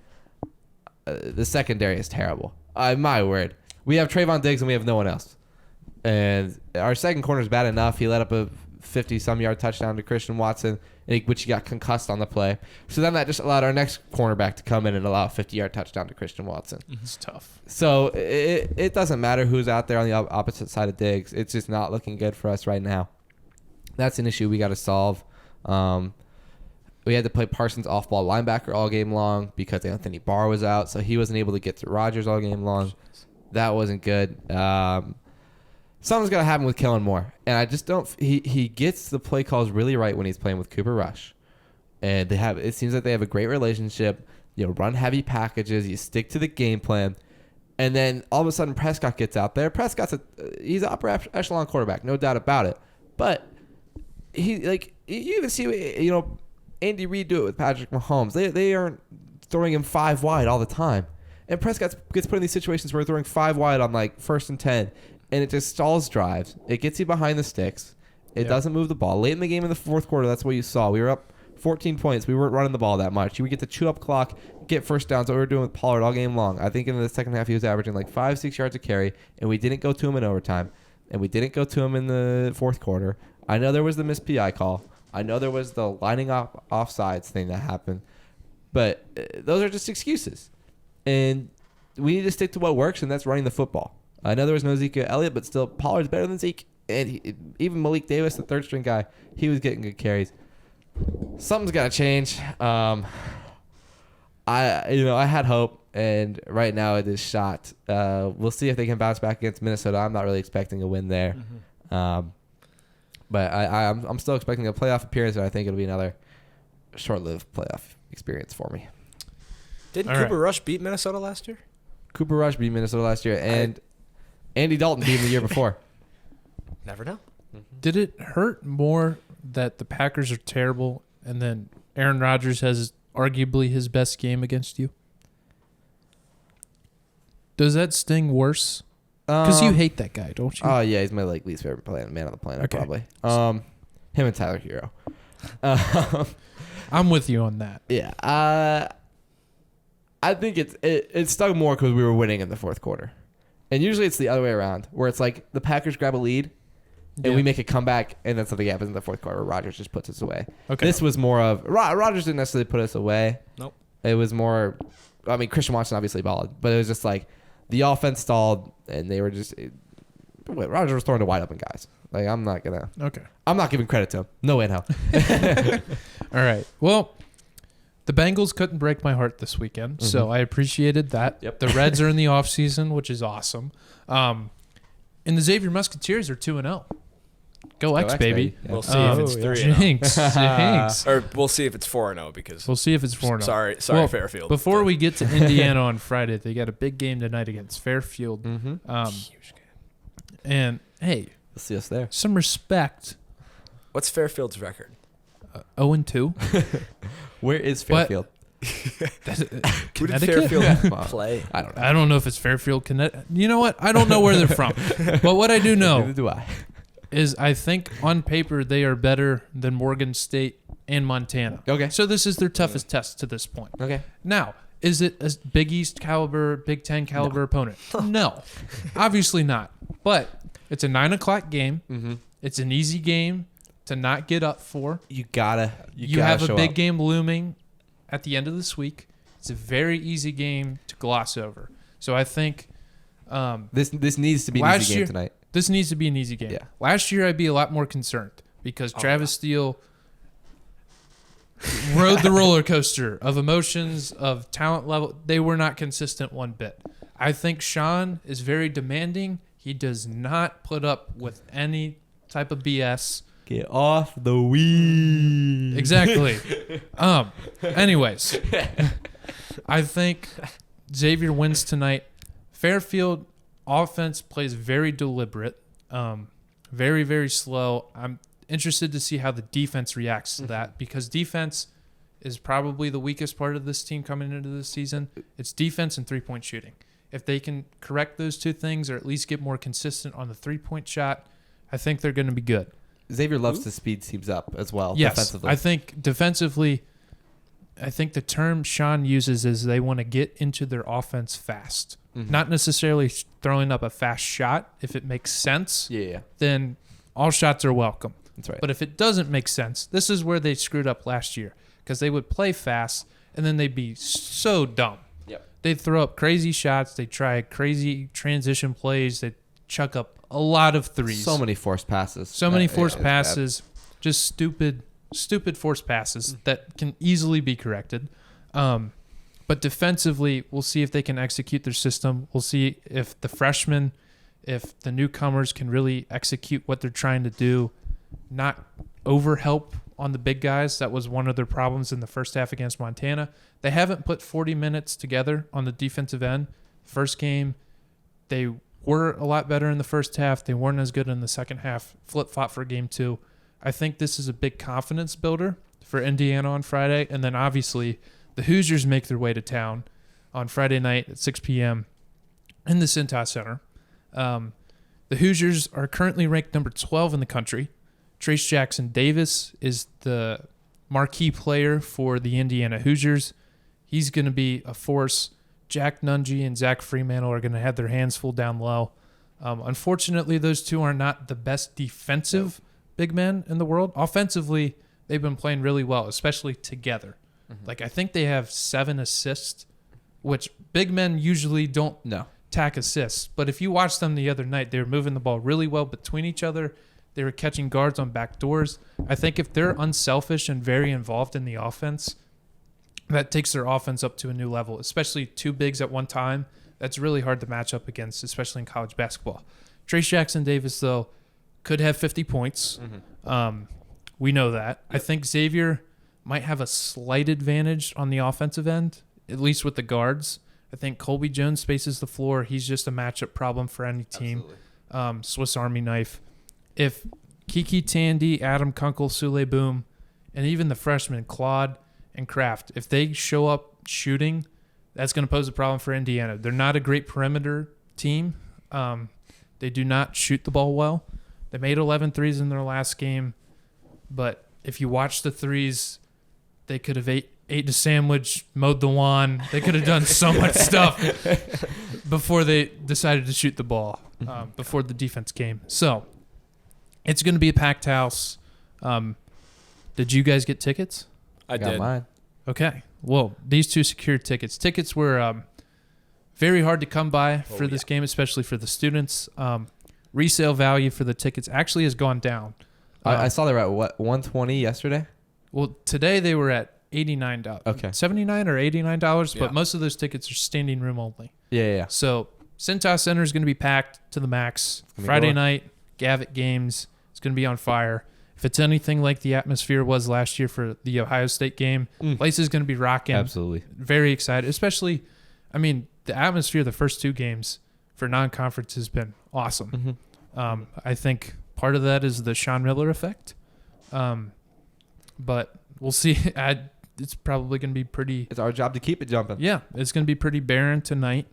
the secondary is terrible. My word. We have Trayvon Diggs and we have no one else. And our second corner is bad enough. He let up a 50-some yard touchdown to Christian Watson, which he got concussed on the play. So then that just allowed our next cornerback to come in and allow a 50-yard touchdown to Christian Watson. It's tough. So it doesn't matter who's out there on the opposite side of Diggs. It's just not looking good for us right now. That's an issue we got to solve. We had to play Parsons off-ball linebacker all game long because Anthony Barr was out, so he wasn't able to get to Rodgers all game long. That wasn't good. Something's got to happen with Kellen Moore. And I just don't – he gets the play calls really right when he's playing with Cooper Rush. And it seems like they have a great relationship. Run heavy packages. You stick to the game plan. And then all of a sudden Prescott gets out there. He's an upper echelon quarterback, no doubt about it. But you even see Andy Reid do it with Patrick Mahomes. They aren't throwing him 5 wide all the time. And Prescott gets put in these situations where they're throwing 5 wide on 1st and 10. And it just stalls drives. It gets you behind the sticks. It doesn't move the ball. Late in the game in the fourth quarter, that's what you saw. We were up 14 points. We weren't running the ball that much. You would get to chew up clock, get first downs. What we were doing with Pollard all game long. I think in the second half he was averaging 5-6 yards a carry, and we didn't go to him in overtime, and we didn't go to him in the fourth quarter. I know there was the missed PI call. I know there was the lining up offsides thing that happened, but those are just excuses. And we need to stick to what works, and that's running the football. I know there was no Zeke Elliott, but still, Pollard's better than Zeke. And even Malik Davis, the third-string guy, he was getting good carries. Something's got to change. I had hope, and right now it is shot. We'll see if they can bounce back against Minnesota. I'm not really expecting a win there. Mm-hmm. But I'm still expecting a playoff appearance, and I think it'll be another short-lived playoff experience for me. Didn't Cooper Rush beat Minnesota last year? Cooper Rush beat Minnesota last year, and Andy Dalton beat him the year before. Never know. Did it hurt more that the Packers are terrible and then Aaron Rodgers has arguably his best game against you? Does that sting worse? Because you hate that guy, don't you? Oh, yeah. He's my least favorite man on the planet, probably. Him and Tyler Hero. I'm with you on that. Yeah. I think it stung more because we were winning in the fourth quarter. And usually it's the other way around, where it's like the Packers grab a lead, and we make a comeback, and then something happens in the fourth quarter. Rodgers just puts us away. Okay. This was more of Rodgers didn't necessarily put us away. Nope. It was more. I mean, Christian Watson obviously balled, but it was just like the offense stalled, and they were just. Rodgers was throwing to wide open guys. I'm not gonna. Okay. I'm not giving credit to him. No way in hell. All right. Well, the Bengals couldn't break my heart this weekend, so I appreciated that. Yep. The Reds are in the offseason, which is awesome. And the Xavier Musketeers are 2-0. Go X, baby. Yeah. We'll see if it's 3-0. Jinx. Or we'll see if it's 4-0 because we'll see if it's 4-0. Sorry, Fairfield. Before we get to Indiana on Friday, they got a big game tonight against Fairfield. Huge game. And hey, we'll see us there. Some respect. What's Fairfield's record? 0-2. Where is Fairfield? Who did Fairfield play? I don't know if it's Fairfield, Connecticut. You know what? I don't know where they're from. But what I do know Neither do I. is I think on paper they are better than Morgan State and Montana. Okay. So this is their toughest test to this point. Okay. Now, is it a Big East caliber, Big Ten caliber opponent? No. Obviously not. But it's a 9 o'clock game. Mm-hmm. It's an easy game to not get up for. You have a big game looming at the end of this week. It's a very easy game to gloss over. So I think this needs to be an easy game tonight. This needs to be an easy game. Yeah. Last year I'd be a lot more concerned because Travis Steele rode the roller coaster of emotions, of talent level. They were not consistent one bit. I think Sean is very demanding. He does not put up with any type of BS. Get off the weed. Exactly. Anyways, I think Xavier wins tonight. Fairfield offense plays very deliberate, very, very slow. I'm interested to see how the defense reacts to that because defense is probably the weakest part of this team coming into this season. It's defense and three-point shooting. If they can correct those two things or at least get more consistent on the three-point shot, I think they're going to be good. Xavier loves to speed teams up as well. Yes, defensively. I think defensively, I think the term Sean uses is they want to get into their offense fast. Not necessarily throwing up a fast shot. If it makes sense, then all shots are welcome. That's right. But if it doesn't make sense, this is where they screwed up last year because they would play fast and then they'd be so dumb. Yep. They'd throw up crazy shots. They'd try crazy transition plays. They'd chuck up a lot of threes. So many forced passes. Passes. Just stupid forced passes that can easily be corrected. But defensively, we'll see if they can execute their system. We'll see if the freshmen, if the newcomers can really execute what they're trying to do, not overhelp on the big guys. That was one of their problems in the first half against Montana. They haven't put 40 minutes together on the defensive end. First game, they were a lot better in the first half. They weren't as good in the second half. Flip-flop for game 2. I think this is a big confidence builder for Indiana on Friday. And then obviously the Hoosiers make their way to town on Friday night at 6 p.m. in the Cintas Center. The Hoosiers are currently ranked number 12 in the country. Trace Jackson Davis is the marquee player for the Indiana Hoosiers. He's going to be a force. Jack Nungy and Zach Fremantle are going to have their hands full down low. Unfortunately, those two are not the best defensive big men in the world. Offensively, they've been playing really well, especially together. Like, I think they have 7 assists, which big men usually don't tack assists. But if you watched them the other night, they were moving the ball really well between each other. They were catching guards on back doors. I think if they're unselfish and very involved in the offense, that takes their offense up to a new level, especially 2 bigs at one time. That's really hard to match up against, especially in college basketball. Trace Jackson Davis, though, could have 50 points. We know that. I think Xavier might have a slight advantage on the offensive end, at least with the guards. I think Colby Jones spaces the floor. He's just a matchup problem for any team. Swiss Army knife. If Kiki Tandy, Adam Kunkel, Sule Boom, and even the freshmen, Claude and Kraft, if they show up shooting, that's going to pose a problem for Indiana. They're not a great perimeter team. They do not shoot the ball well. They made 11 threes in their last game, but if you watch the threes, they could have ate a sandwich, mowed the lawn. They could have done so much stuff before they decided to shoot the ball, before the defense came. So it's going to be a packed house. Did you guys get tickets? I did. Mine. Okay. Well, these 2 secured tickets. Tickets were very hard to come by for this game, especially for the students. Resale value for the tickets actually has gone down. I saw they were at what, $120 yesterday? Well, today they were at $89. Okay. $79 or $89, but most of those tickets are standing room only. Yeah. So Cintas Center is going to be packed to the max. Friday night, Gavitt games. It's going to be on fire. If it's anything like the atmosphere was last year for the Ohio State game, place is going to be rocking. Absolutely. Very excited. Especially, I mean, the atmosphere the first 2 games for non-conference has been awesome. I think part of that is the Sean Miller effect. But we'll see. It's probably going to be pretty... It's our job to keep it jumping. Yeah, it's going to be pretty barren tonight.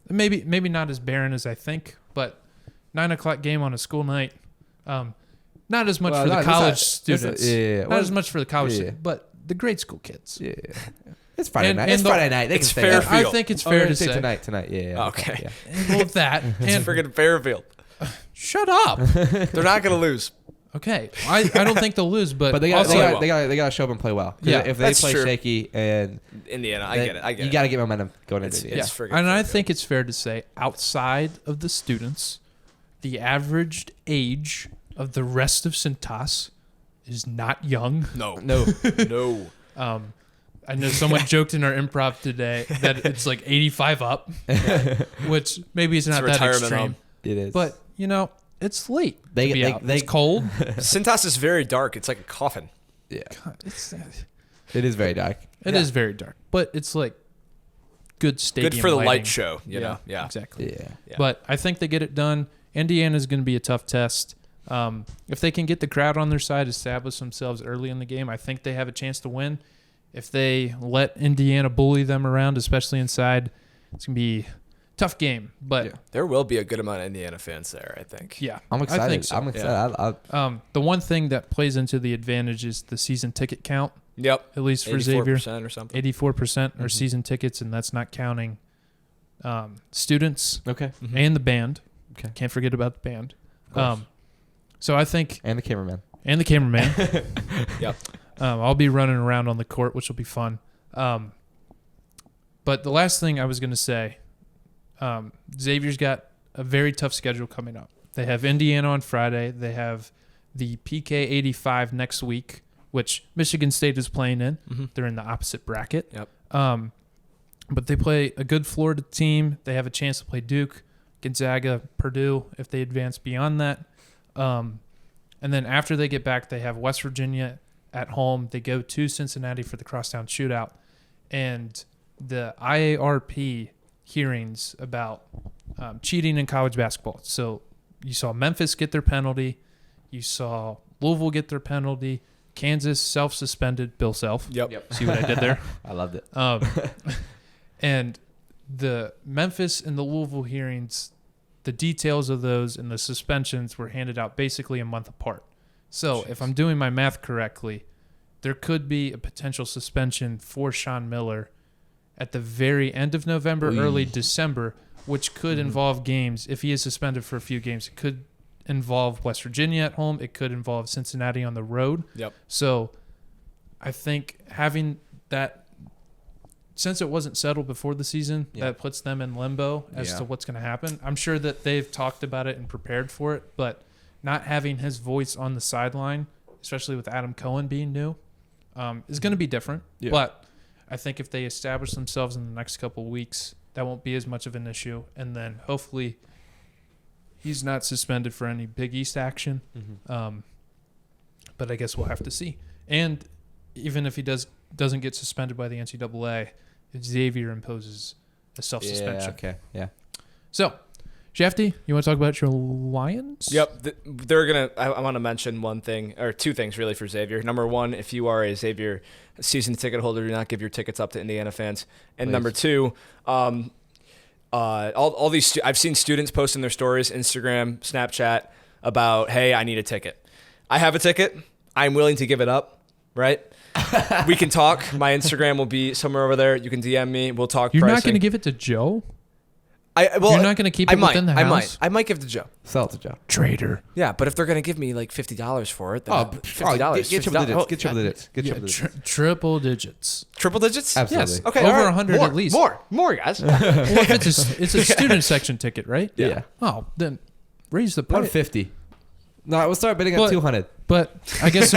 Maybe not as barren as I think, but 9 o'clock game on a school night. Not as much for the college students. Not as much for the college students, but the grade school kids. Yeah. It's Friday night. It's Friday night. They can it's stay Fairfield. I think it's fair to say. Tonight. Yeah. Okay. Yeah. And well, that. It's And freaking Fairfield. shut up. They're not going to lose. Okay. I don't think they'll lose, but But they also, got to show up and play well. Yeah, if they that's play true. shaky and Indiana, I get it. You got to get momentum going into it. It's friggin' and I Fairfield. think it's fair to say, outside of the students, the averaged age of the rest of Cintas is not young. No. No. I know someone joked in our improv today that it's like 85 up, which maybe is not that retirement extreme. home. It is. But, you know, it's late. They- to be they- out. they- It's cold. Cintas is very dark. It's like a coffin. Yeah. It's, It is very dark. It is very dark, but it's like good stadium Good for the lighting. light show, you know? Yeah. Exactly. Yeah. But I think they get it done. Indiana's going to be a tough test. If they can get the crowd on their side, establish themselves early in the game, I think they have a chance to win. If they let Indiana bully them around, especially inside, it's going to be a tough game, but there will be a good amount of Indiana fans there, I think. Yeah, I'm excited. I think so. I'm excited. Yeah. The one thing that plays into the advantage is the season ticket count. Yep. At least for Xavier, 84% or something. 84% are season tickets, and that's not counting students. Okay. And the band. Okay. Can't forget about the band. So I think and the cameraman. Yep. I'll be running around on the court, which will be fun. But the last thing I was going to say, Xavier's got a very tough schedule coming up. They have Indiana on Friday. They have the PK 85 next week, which Michigan State is playing in. They're in the opposite bracket. Yep. But they play a good Florida team. They have a chance to play Duke, Gonzaga, Purdue if they advance beyond that. And then after they get back, they have West Virginia at home. They go to Cincinnati for the crosstown shootout. And the IARP hearings about cheating in college basketball. So you saw Memphis get their penalty. You saw Louisville get their penalty. Kansas self-suspended. Bill Self. Yep. See what I did there? I loved it. And the Memphis and the Louisville hearings, the details of those and the suspensions were handed out basically a month apart. So if I'm doing my math correctly, there could be a potential suspension for Sean Miller at the very end of November, early December, which could involve games. If he is suspended for a few games, it could involve West Virginia at home. It could involve Cincinnati on the road. Yep. So I think having that, since it wasn't settled before the season, that puts them in limbo as to what's going to happen. I'm sure that they've talked about it and prepared for it, but not having his voice on the sideline, especially with Adam Cohen being new, is going to be different. Yeah. But I think if they establish themselves in the next couple of weeks, that won't be as much of an issue. And then hopefully he's not suspended for any Big East action. But I guess we'll have to see. And even if he doesn't get suspended by the NCAA, Xavier imposes a self-suspension. Okay. Yeah. So, Shafty, you want to talk about your Lions? Yep. They're going to – I want to mention one thing – or two things really for Xavier. Number one, if you are a Xavier season ticket holder, do not give your tickets up to Indiana fans. And number two, all these I've seen students post in their stories, Instagram, Snapchat, about, hey, I need a ticket. I have a ticket. I'm willing to give it up, right? We can talk. My Instagram will be somewhere over there. You can DM me. We'll talk You're pricing. not going to give it to Joe? You're not going to keep it within the house? I might give it to Joe. Sell it to Joe. Traitor. Yeah, but if they're going to give me like $50 for it, then $50. Get triple digits. Get triple digits. Get triple digits. Triple digits. Triple digits? Absolutely. Yes. Okay. Over 100 at least. More, guys. Well, if it's a student section ticket, right? Yeah. Oh, then raise the price. 150. No, we'll start bidding at 200. But I guess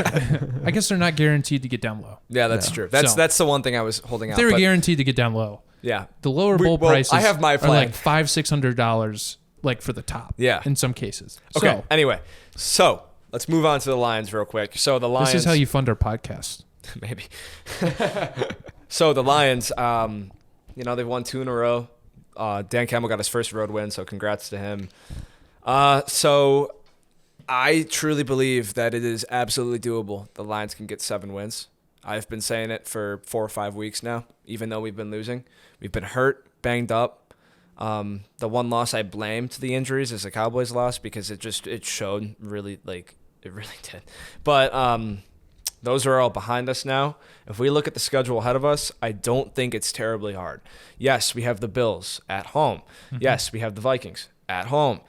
they're not guaranteed to get down low. Yeah, that's true. That's the one thing I was holding out. They were guaranteed to get down low. Yeah. The lower bowl prices I have my are flag. like $500-$600 like for the top. Yeah. In some cases. Okay. So, Anyway, so let's move on to the Lions real quick. So the Lions. This is how you fund our podcast. Maybe. So the Lions, they've won 2 in a row. Dan Campbell got his first road win, so congrats to him. So I truly believe that it is absolutely doable. The Lions can get 7 wins. I've been saying it for 4 or 5 weeks now, even though we've been losing. We've been hurt, banged up. The one loss I blame to the injuries is the Cowboys loss because it showed really, it really did. But those are all behind us now. If we look at the schedule ahead of us, I don't think it's terribly hard. Yes, we have the Bills at home. Mm-hmm. Yes, we have the Vikings at home.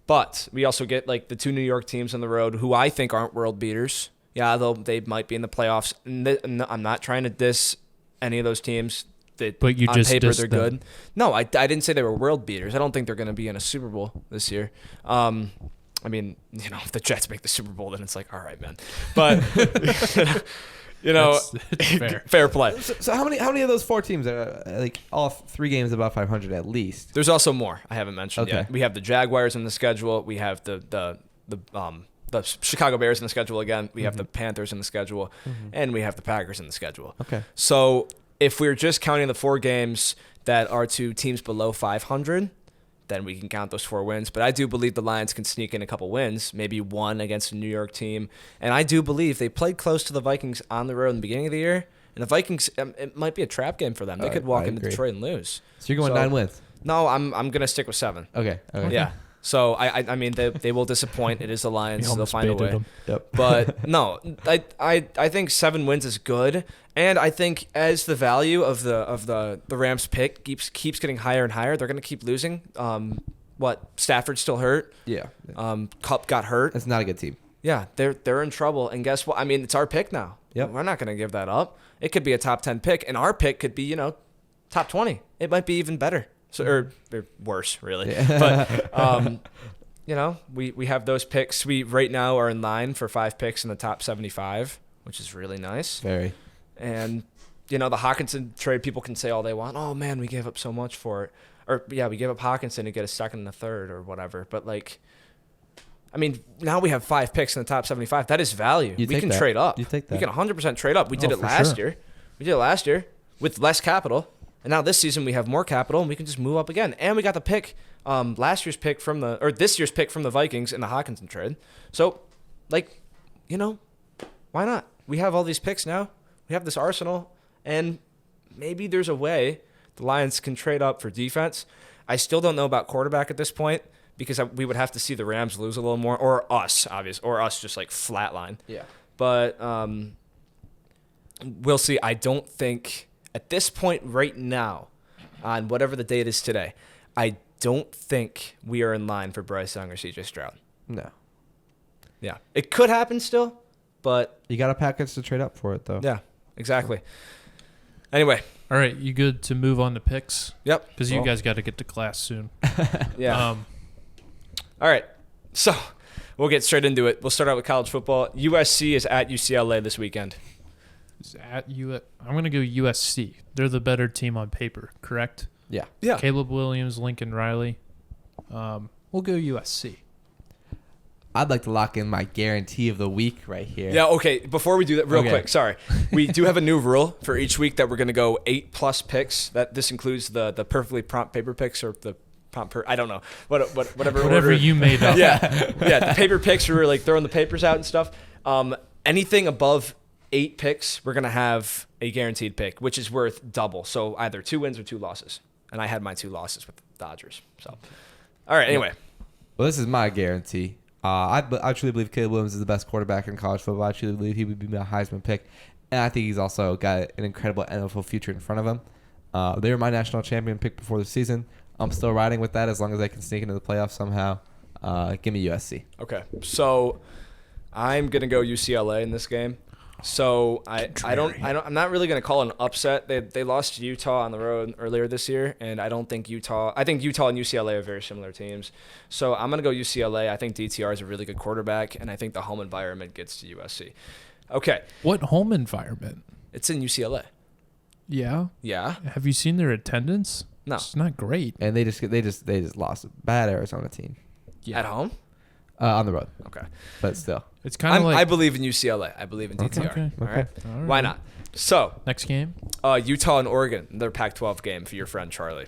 But we also get the 2 New York teams on the road who I think aren't world beaters. Yeah, though they might be in the playoffs. I'm not trying to diss any of those teams. But you on just paper dissed they're them. good. No, I didn't say they were world beaters. I don't think they're going to be in a Super Bowl this year. If the Jets make the Super Bowl, then it's like, all right, man. But fair play. So how many of those 4 teams are all 3 games above 500 at least? There's also more I haven't mentioned Okay. yet. We have the Jaguars in the schedule. We have the Chicago Bears in the schedule again. We have the Panthers in the schedule, and we have the Packers in the schedule. Okay. So if we're just counting the 4 games that are to teams below 500, then we can count those 4 wins. But I do believe the Lions can sneak in a couple wins, maybe one against a New York team. And I do believe they played close to the Vikings on the road in the beginning of the year. And the Vikings, it might be a trap game for them. They could walk into Detroit and lose. So you're going 9 wins? No, I'm going to stick with 7. Okay. Yeah. So I mean they will disappoint. It is the Lions. So they'll find a way. Them. Yep. But no, I think 7 wins is good, and I think as the value of the Rams pick keeps getting higher and higher, they're going to keep losing. Stafford's still hurt. Yeah. Kupp got hurt. It's not a good team. Yeah, they're in trouble. And guess what? I mean, it's our pick now. Yep. We're not going to give that up. It could be a top 10 pick, and our pick could be top 20. It might be even better. So or worse, really. Yeah. But we have those picks. We right now are in line for 5 picks in the top 75, which is really nice. Very. And the Hawkinson trade, people can say all they want. Oh man, we gave up so much for it. Or yeah, we gave up Hawkinson to get a second and a third or whatever. But now we have 5 picks in the top 75. That is value. We can trade up. You take that. We can 100% trade up. We did it last year. We did it last year with less capital. And now this season we have more capital and we can just move up again. And we got the pick, this year's pick from the Vikings in the Hawkinson trade. So, why not? We have all these picks now. We have this arsenal, and maybe there's a way the Lions can trade up for defense. I still don't know about quarterback at this point because we would have to see the Rams lose a little more, or us, obviously, or us just like flatline. Yeah. But we'll see. I don't think. At this point right now, on whatever the date is today, I don't think we are in line for Bryce Young or CJ Stroud. No. Yeah. It could happen still, but... You got a package to trade up for it, though. Yeah, exactly. Anyway. All right, you good to move on to picks? Yep. Because you guys got to get to class soon. Yeah. All right. So, we'll get straight into it. We'll start out with college football. USC is at UCLA this weekend. I'm going to go USC. They're the better team on paper, correct? Yeah. Caleb Williams, Lincoln Riley. We'll go USC. I'd like to lock in my guarantee of the week right here. Yeah, okay. Before we do that, real quick, sorry. We do have a new rule for each week that we're going to go 8+ picks. This includes the perfectly prompt paper picks or the prompt I don't know. Whatever you made up. Yeah. The paper picks, we're like throwing the papers out and stuff. Anything above 8 picks, we're going to have a guaranteed pick, which is worth double. So either 2 wins or 2 losses. And I had my 2 losses with the Dodgers. So, all right, anyway. Well, this is my guarantee. I truly believe Caleb Williams is the best quarterback in college football. I truly believe he would be my Heisman pick. And I think he's also got an incredible NFL future in front of him. They were my national champion pick before the season. I'm still riding with that as long as I can sneak into the playoffs somehow. Give me USC. Okay, so I'm going to go UCLA in this game. So I'm not really going to call it an upset. They lost to Utah on the road earlier this year, and I think Utah and UCLA are very similar teams. So I'm going to go UCLA. I think DTR is a really good quarterback, and I think the home environment gets to USC. Okay. What home environment? It's in UCLA. Yeah. Yeah. Have you seen their attendance? No. It's not great. And they just lost a bad Arizona team. Yeah. At home? On the road. Okay. But still. It's kind of like... I believe in UCLA. I believe in DTR. Okay. All right. Why not? So. Next game? Utah and Oregon. Their Pac-12 game for your friend Charlie.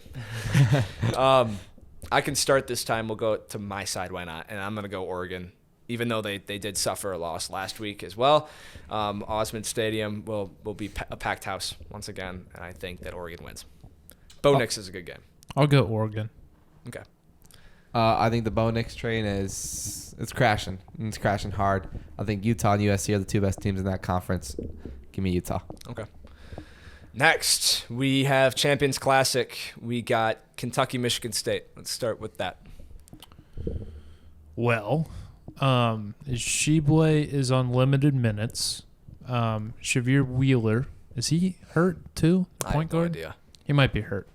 I can start this time. We'll go to my side. Why not? And I'm going to go Oregon. Even though they did suffer a loss last week as well. Osmond Stadium will be a packed house once again. And I think that Oregon wins. Bo Nix is a good game. I'll go Oregon. Okay. I think the Bo Nix train it's crashing. It's crashing hard. I think Utah and USC are the 2 best teams in that conference. Give me Utah. Okay. Next, we have Champions Classic. We got Kentucky, Michigan State. Let's start with that. Well, Sheboy is on limited minutes. Shavir Wheeler, is he hurt too? Point guard? No idea. He might be hurt.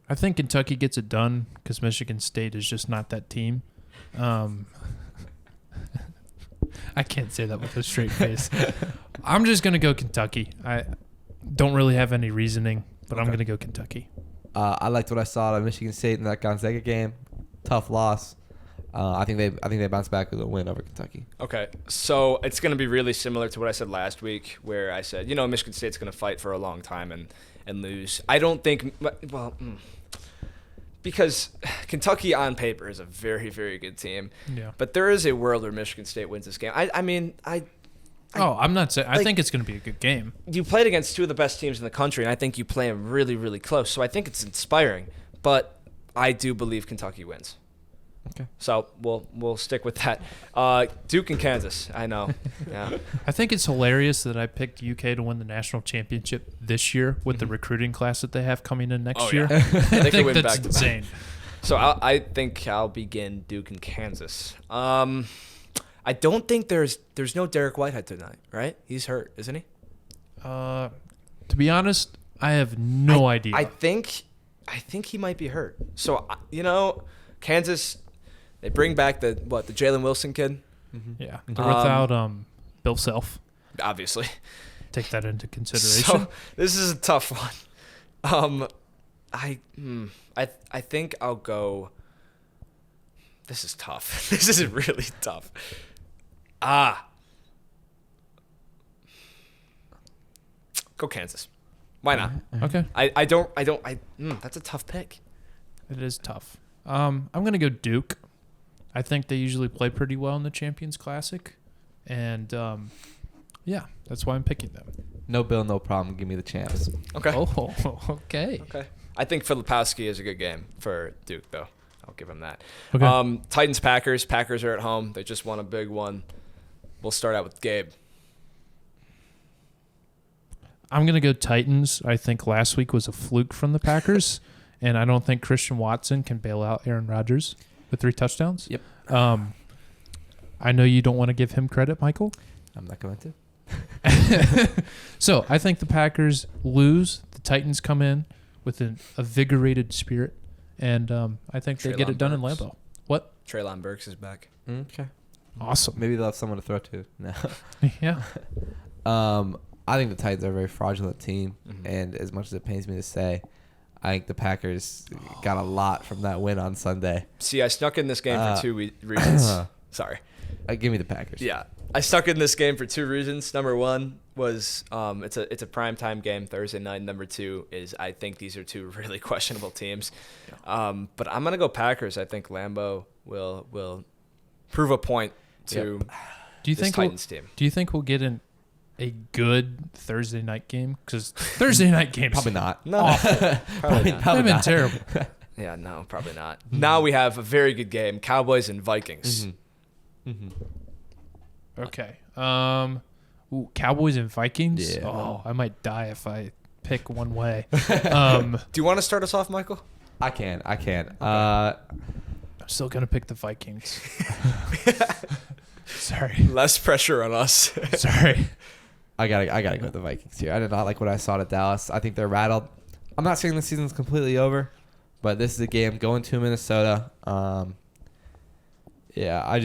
I think Kentucky gets it done because Michigan State is just not that team. I can't say that with a straight face. I'm just going to go Kentucky. I don't really have any reasoning, but I'm going to go Kentucky. I liked what I saw at Michigan State in that Gonzaga game. Tough loss. I think they bounce back with a win over Kentucky. Okay, so it's going to be really similar to what I said last week, where I said, Michigan State's going to fight for a long time and lose. I don't think, because Kentucky on paper is a very, very good team. Yeah. But there is a world where Michigan State wins this game. I mean, I'm not saying. I think it's going to be a good game. You played against two of the best teams in the country, and I think you play them really, really close. So I think it's inspiring. But I do believe Kentucky wins. Okay. So we'll stick with that. Duke and Kansas. I know. Yeah. I think it's hilarious that I picked UK to win the national championship this year with the recruiting class that they have coming in next year. Yeah. I think win that's back-to-back. insane. So I think I'll begin Duke and Kansas. I don't think there's no Derek Whitehead tonight, right? He's hurt, isn't he? To be honest, I have no idea. I think he might be hurt. So Kansas, they bring back the Jalen Wilson kid. Yeah, they're without Bill Self. Obviously, take that into consideration. So this is a tough one. I think I'll go. This is tough. This is really tough. Go Kansas. Why not? Okay. That's a tough pick. It is tough. I'm gonna go Duke. I think they usually play pretty well in the Champions Classic, and yeah, that's why I'm picking them. No bill, no problem. Give me the champs. Okay. Oh, okay. Okay. I think Filipowski is a good game for Duke, though. I'll give him that. Okay. Titans Packers. Packers are at home. They just won a big one. We'll start out with Gabe. I'm going to go Titans. I think last week was a fluke from the Packers, and I don't think Christian Watson can bail out Aaron Rodgers with 3 touchdowns. Yep. I know you don't want to give him credit, Michael. I'm not going to. So I think the Packers lose. The Titans come in with an invigorated spirit, and I think they get it done in Lambeau. What? Treylon Burks is back. Okay. Awesome. Maybe they'll have someone to throw to. No. Yeah. I think the Titans are a very fraudulent team, and as much as it pains me to say, I think the Packers got a lot from that win on Sunday. See, I snuck in this game for 2 reasons. Sorry. Give me the Packers. Yeah. I stuck in this game for 2 reasons. Number one was it's a primetime game Thursday night. Number 2 is I think these are 2 really questionable teams. But I'm gonna go Packers. I think Lambeau will prove a point to this Titans team. Do you think we'll get a good Thursday night game? Because Thursday night games Probably not. No, Probably not. They've been terrible. Yeah, no, probably not. Now we have a very good game: Cowboys and Vikings. Okay. Cowboys and Vikings. Yeah. Oh, I might die if I pick one way. Do you want to start us off, Michael? I can. I'm still gonna pick the Vikings. Sorry. Less pressure on us. Sorry. I gotta go with the Vikings here. I did not like what I saw at Dallas. I think they're rattled. I'm not saying the season's completely over, but this is a game going to Minnesota. Yeah, I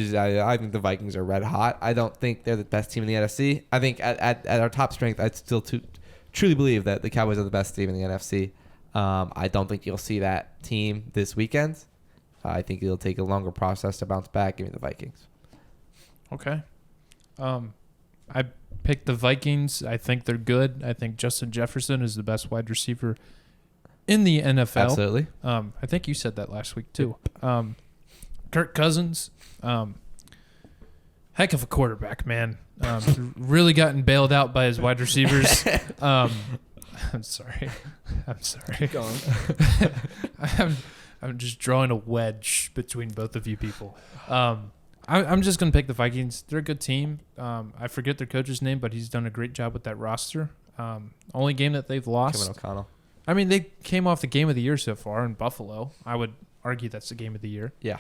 think the Vikings are red hot. I don't think they're the best team in the NFC. I think at our top strength, I still truly believe that the Cowboys are the best team in the NFC. I don't think you'll see that team this weekend. I think it'll take a longer process to bounce back. Give me the Vikings. Okay. I picked the Vikings. I think they're good. I think Justin Jefferson is the best wide receiver in the NFL. Absolutely. I think you said that last week too. Kirk Cousins, heck of a quarterback, man. Really gotten bailed out by his wide receivers. I'm sorry. Keep going. I'm just drawing a wedge between both of you people. I'm just going to pick the Vikings. They're a good team. I forget their coach's name, but he's done a great job with that roster. Only game that they've lost. Kevin O'Connell. I mean, they came off the game of the year so far in Buffalo. I would argue that's the game of the year. Yeah.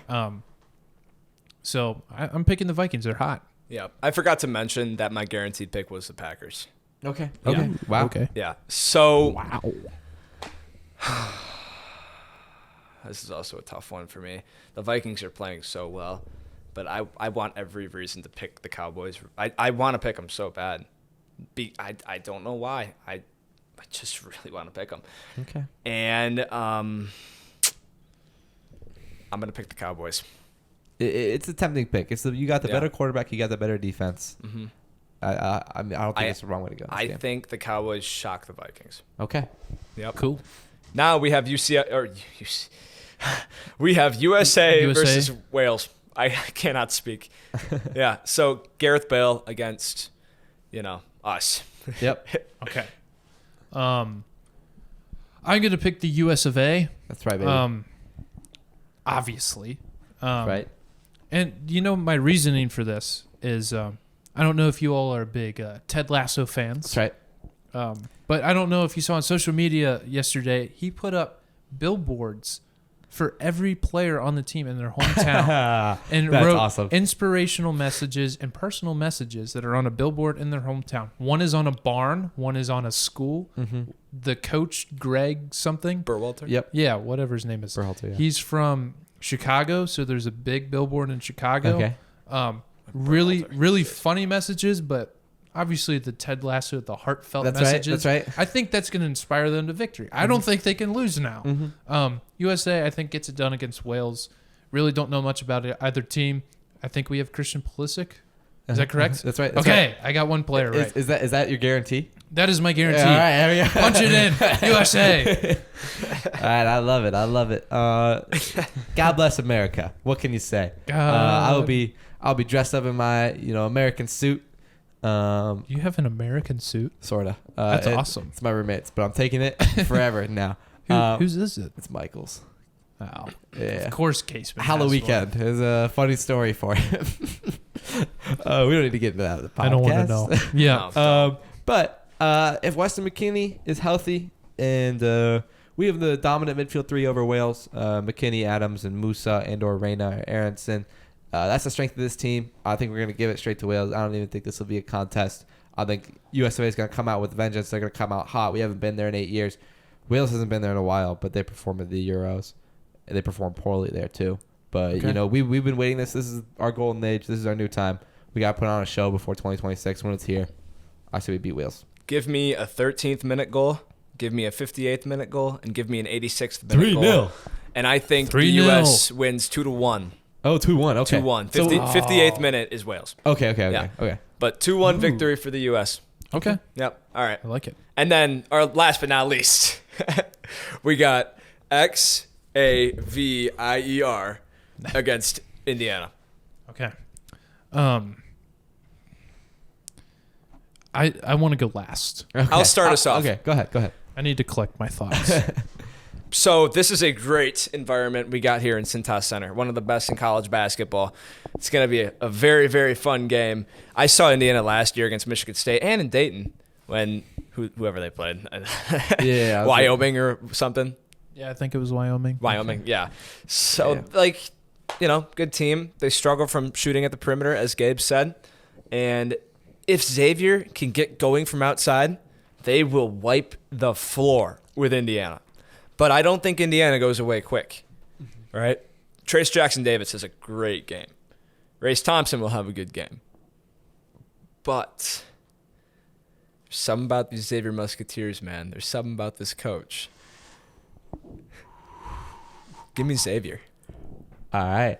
So I'm picking the Vikings. They're hot. Yeah. I forgot to mention that my guaranteed pick was the Packers. Okay. Yeah. Okay. Wow. Okay. Yeah. So Wow. This is also a tough one for me. The Vikings are playing so well, but I want every reason to pick the Cowboys. I want to pick them so bad. I don't know why. I just really want to pick them. Okay. And I'm going to pick the Cowboys. It's a tempting pick. You got the better quarterback. You got the better defense. Mm-hmm. I mean, I don't think it's the wrong way to go. I think the Cowboys shock the Vikings. Okay. Yep. Cool. Now we have we have USA versus Wales. I cannot speak. Yeah. So Gareth Bale against us. Yep. Okay. I'm going to pick the US of A. That's right, baby. Obviously. Right. And my reasoning for this is I don't know if you all are big Ted Lasso fans. That's right. But I don't know if you saw on social media yesterday, he put up billboards for every player on the team in their hometown and That's wrote awesome. inspirational messages and personal messages that are on a billboard in their hometown. One is on a barn, one is on a school. Mm-hmm. The coach, Greg something. Burwalter? Yep. Yeah, whatever his name is. Berhalter, yeah. He's from Chicago, so there's a big billboard in Chicago. Okay. Really funny messages, but obviously the Ted Lasso, the heartfelt messages. That's right. I think that's going to inspire them to victory. I don't think they can lose now. Mm-hmm. USA, I think, gets it done against Wales. Really don't know much about either team. I think we have Christian Pulisic. Is that correct? That's right. Okay, I got one player right. Is that your guarantee? That is my guarantee. Yeah, all right, there we go. Punch it in, USA. All right, I love it. God bless America. What can you say? I'll be dressed up in my American suit. You have an American suit? Sorta. That's awesome. It's my roommate's, but I'm taking it forever now. Whose is it? It's Michael's. Oh, Yeah. of course, Caseman. Halloween weekend is a funny story for him. We don't need to get into that. The podcast. I don't want to know. Yeah. But if Weston McKennie is healthy and we have the dominant midfield three over Wales, McKennie, Adams, and Musa and/or Reina or Aronson. That's the strength of this team. I think we're going to give it straight to Wales. I don't even think this will be a contest. I think USA is going to come out with vengeance. They're going to come out hot. We haven't been there in 8 years. Wales hasn't been there in a while, but they perform at the Euros. And they perform poorly there too. But, we've been waiting this. This is our golden age. This is our new time. We got to put on a show before 2026 when it's here. I say we beat Wales. Give me a 13th minute goal. Give me a 58th minute goal. And give me an 86th minute goal. 3-0. And I think the U.S. wins 2-1. Oh, 2-1. Okay. 2-1. 58th minute is Wales. Okay. Yeah. Okay. But 2-1 victory for the U.S. Okay. Yep. All right. I like it. And then, our last but not least, we got Xavier against Indiana. Okay. I want to go last. Okay. I'll start us off. Okay, go ahead. I need to collect my thoughts. So this is a great environment we got here in Cintas Center, one of the best in college basketball. It's going to be a very, very fun game. I saw Indiana last year against Michigan State and in Dayton when whoever they played. Yeah. Wyoming or something. Yeah, I think it was Wyoming. Yeah. So, good team. They struggle from shooting at the perimeter, as Gabe said. And if Xavier can get going from outside, they will wipe the floor with Indiana. But I don't think Indiana goes away quick, right? Trace Jackson-Davis has a great game. Race Thompson will have a good game. But there's something about these Xavier Musketeers, man. There's something about this coach. Give me Xavier. All right.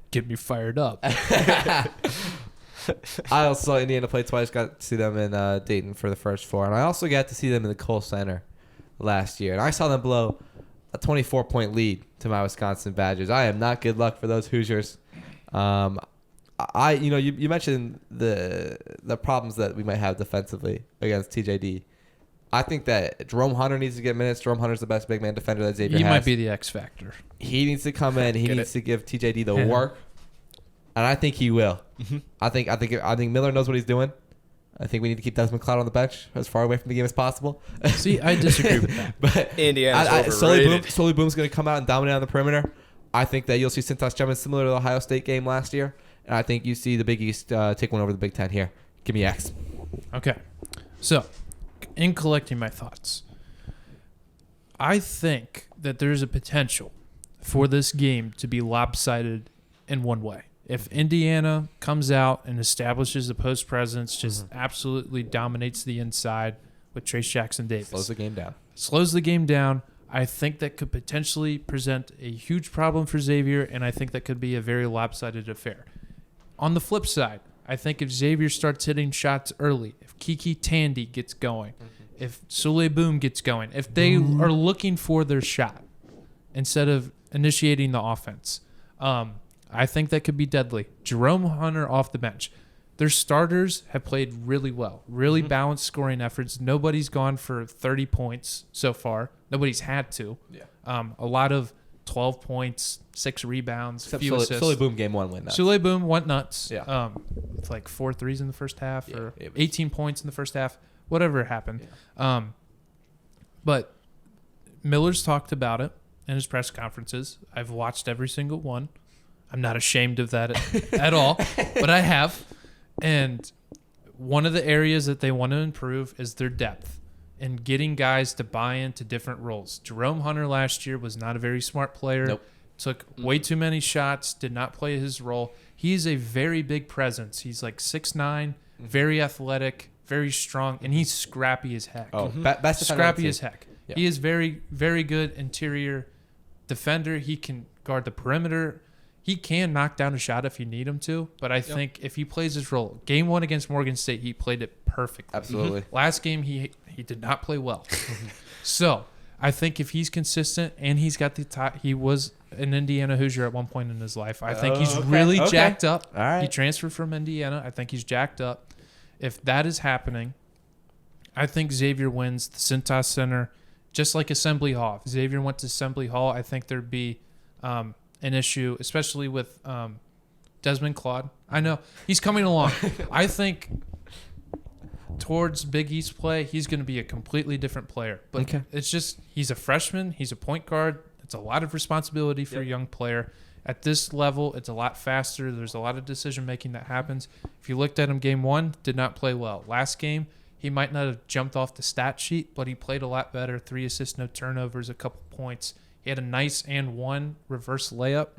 Get me fired up. I also saw Indiana play twice. Got to see them in Dayton for the first four. And I also got to see them in the Kohl Center last year. And I saw them blow a 24-point lead to my Wisconsin Badgers. I am not good luck for those Hoosiers. You mentioned the problems that we might have defensively against TJD. I think that Jerome Hunter needs to get minutes. Jerome Hunter's the best big man defender that Xavier has. He might be the X factor. He needs to come in. He needs to give TJD the work. And I think he will. Mm-hmm. I think Miller knows what he's doing. I think we need to keep Desmond Cloud on the bench as far away from the game as possible. See, I disagree with that. But Indiana's overrated. Sully Boom's going to come out and dominate on the perimeter. I think that you'll see Cintas jumping similar to the Ohio State game last year. And I think you see the Big East take one over the Big Ten here. Give me X. Okay. So, in collecting my thoughts, I think that there's a potential for this game to be lopsided in one way. If Indiana comes out and establishes a post presence, just absolutely dominates the inside with Trace Jackson-Davis. Slows the game down. I think that could potentially present a huge problem for Xavier, and I think that could be a very lopsided affair. On the flip side, I think if Xavier starts hitting shots early, if Kiki Tandy gets going, if Sully Boom gets going, if they are looking for their shot instead of initiating the offense, I think that could be deadly. Jerome Hunter off the bench. Their starters have played really well, really balanced scoring efforts. Nobody's gone for 30 points so far. Nobody's had to. Yeah. A lot of 12 points, 6 rebounds, Except few assists. Sully Boom game 1 win. Sully Boom went nuts. Yeah. With like 4 threes in the first half or it was- 18 points in the first half, whatever happened. Yeah. But Miller's talked about it in his press conferences. I've watched every single one. I'm not ashamed of that at all, but I have. And one of the areas that they want to improve is their depth and getting guys to buy into different roles. Jerome Hunter last year was not a very smart player. Nope. Took way too many shots, did not play his role. He's a very big presence. He's like 6'9", very athletic, very strong, and he's scrappy as heck. Oh, best defender on the Scrappy team. as heck. Yeah. He is very, very good interior defender. He can guard the perimeter. He can knock down a shot if you need him to, but I think if he plays his role, game 1 against Morgan State, he played it perfectly. Absolutely. Last game, he did not play well. So I think if he's consistent and he's got the top, he was an Indiana Hoosier at one point in his life. I think he's really jacked up. All right. He transferred from Indiana. I think he's jacked up. If that is happening, I think Xavier wins the Cintas Center, just like Assembly Hall. If Xavier went to Assembly Hall, I think there'd be an issue, especially with Desmond Claude. I know he's coming along. I think towards Big East play, he's going to be a completely different player. But it's just he's a freshman. He's a point guard. It's a lot of responsibility for a young player. At this level, it's a lot faster. There's a lot of decision-making that happens. If you looked at him game 1, did not play well. Last game, he might not have jumped off the stat sheet, but he played a lot better. 3 assists, no turnovers, a couple points. He had a nice and 1 reverse layup.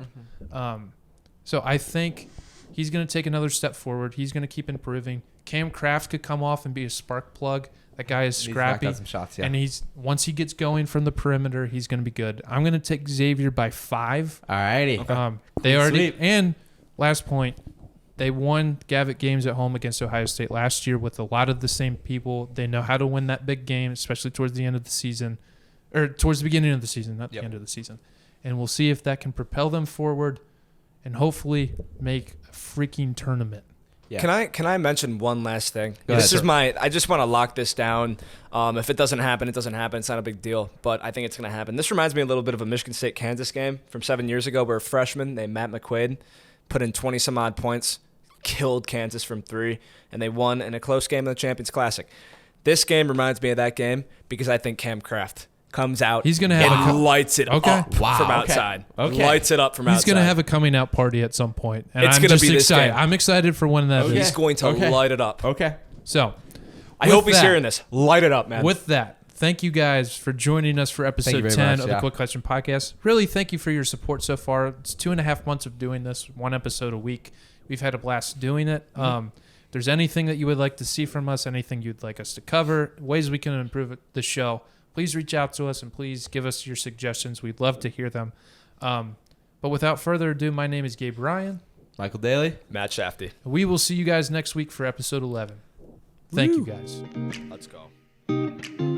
So I think he's going to take another step forward. He's going to keep improving. Cam Kraft could come off and be a spark plug. That guy is scrappy. He's knocked out some shots, yeah. And once he gets going from the perimeter, he's going to be good. I'm going to take Xavier by 5. All righty. They already Sweep. and last point, they won Gavitt games at home against Ohio State last year with a lot of the same people. They know how to win that big game, especially towards the end of the season, or towards the beginning of the season, not the end of the season. And we'll see if that can propel them forward and hopefully make a freaking tournament. Yeah. Can I mention one last thing? Go ahead. I just want to lock this down. If it doesn't happen, it doesn't happen. It's not a big deal, but I think it's going to happen. This reminds me a little bit of a Michigan State-Kansas game from 7 years ago where a freshman named Matt McQuaid put in 20-some-odd points, killed Kansas from 3, and they won in a close game in the Champions Classic. This game reminds me of that game because I think Cam Kraft comes out He's gonna have and lights it up from outside. Okay. Lights it up from outside. He's going to have a coming out party at some point. And It's I'm gonna just be this excited. game. I'm excited for when that is. He's going to light it up. Okay. So, I hope he's hearing this. Light it up, man. With that, thank you guys for joining us for you episode very 10 much, of the Quick Question Podcast. Really, thank you for your support so far. It's 2.5 months of doing this, 1 episode a week. We've had a blast doing it. If there's anything that you would like to see from us, anything you'd like us to cover, ways we can improve the show, please reach out to us and please give us your suggestions. We'd love to hear them. But without further ado, my name is Gabe Ryan. Michael Daley. Matt Shafty. We will see you guys next week for episode 11. Thank you guys. Let's go.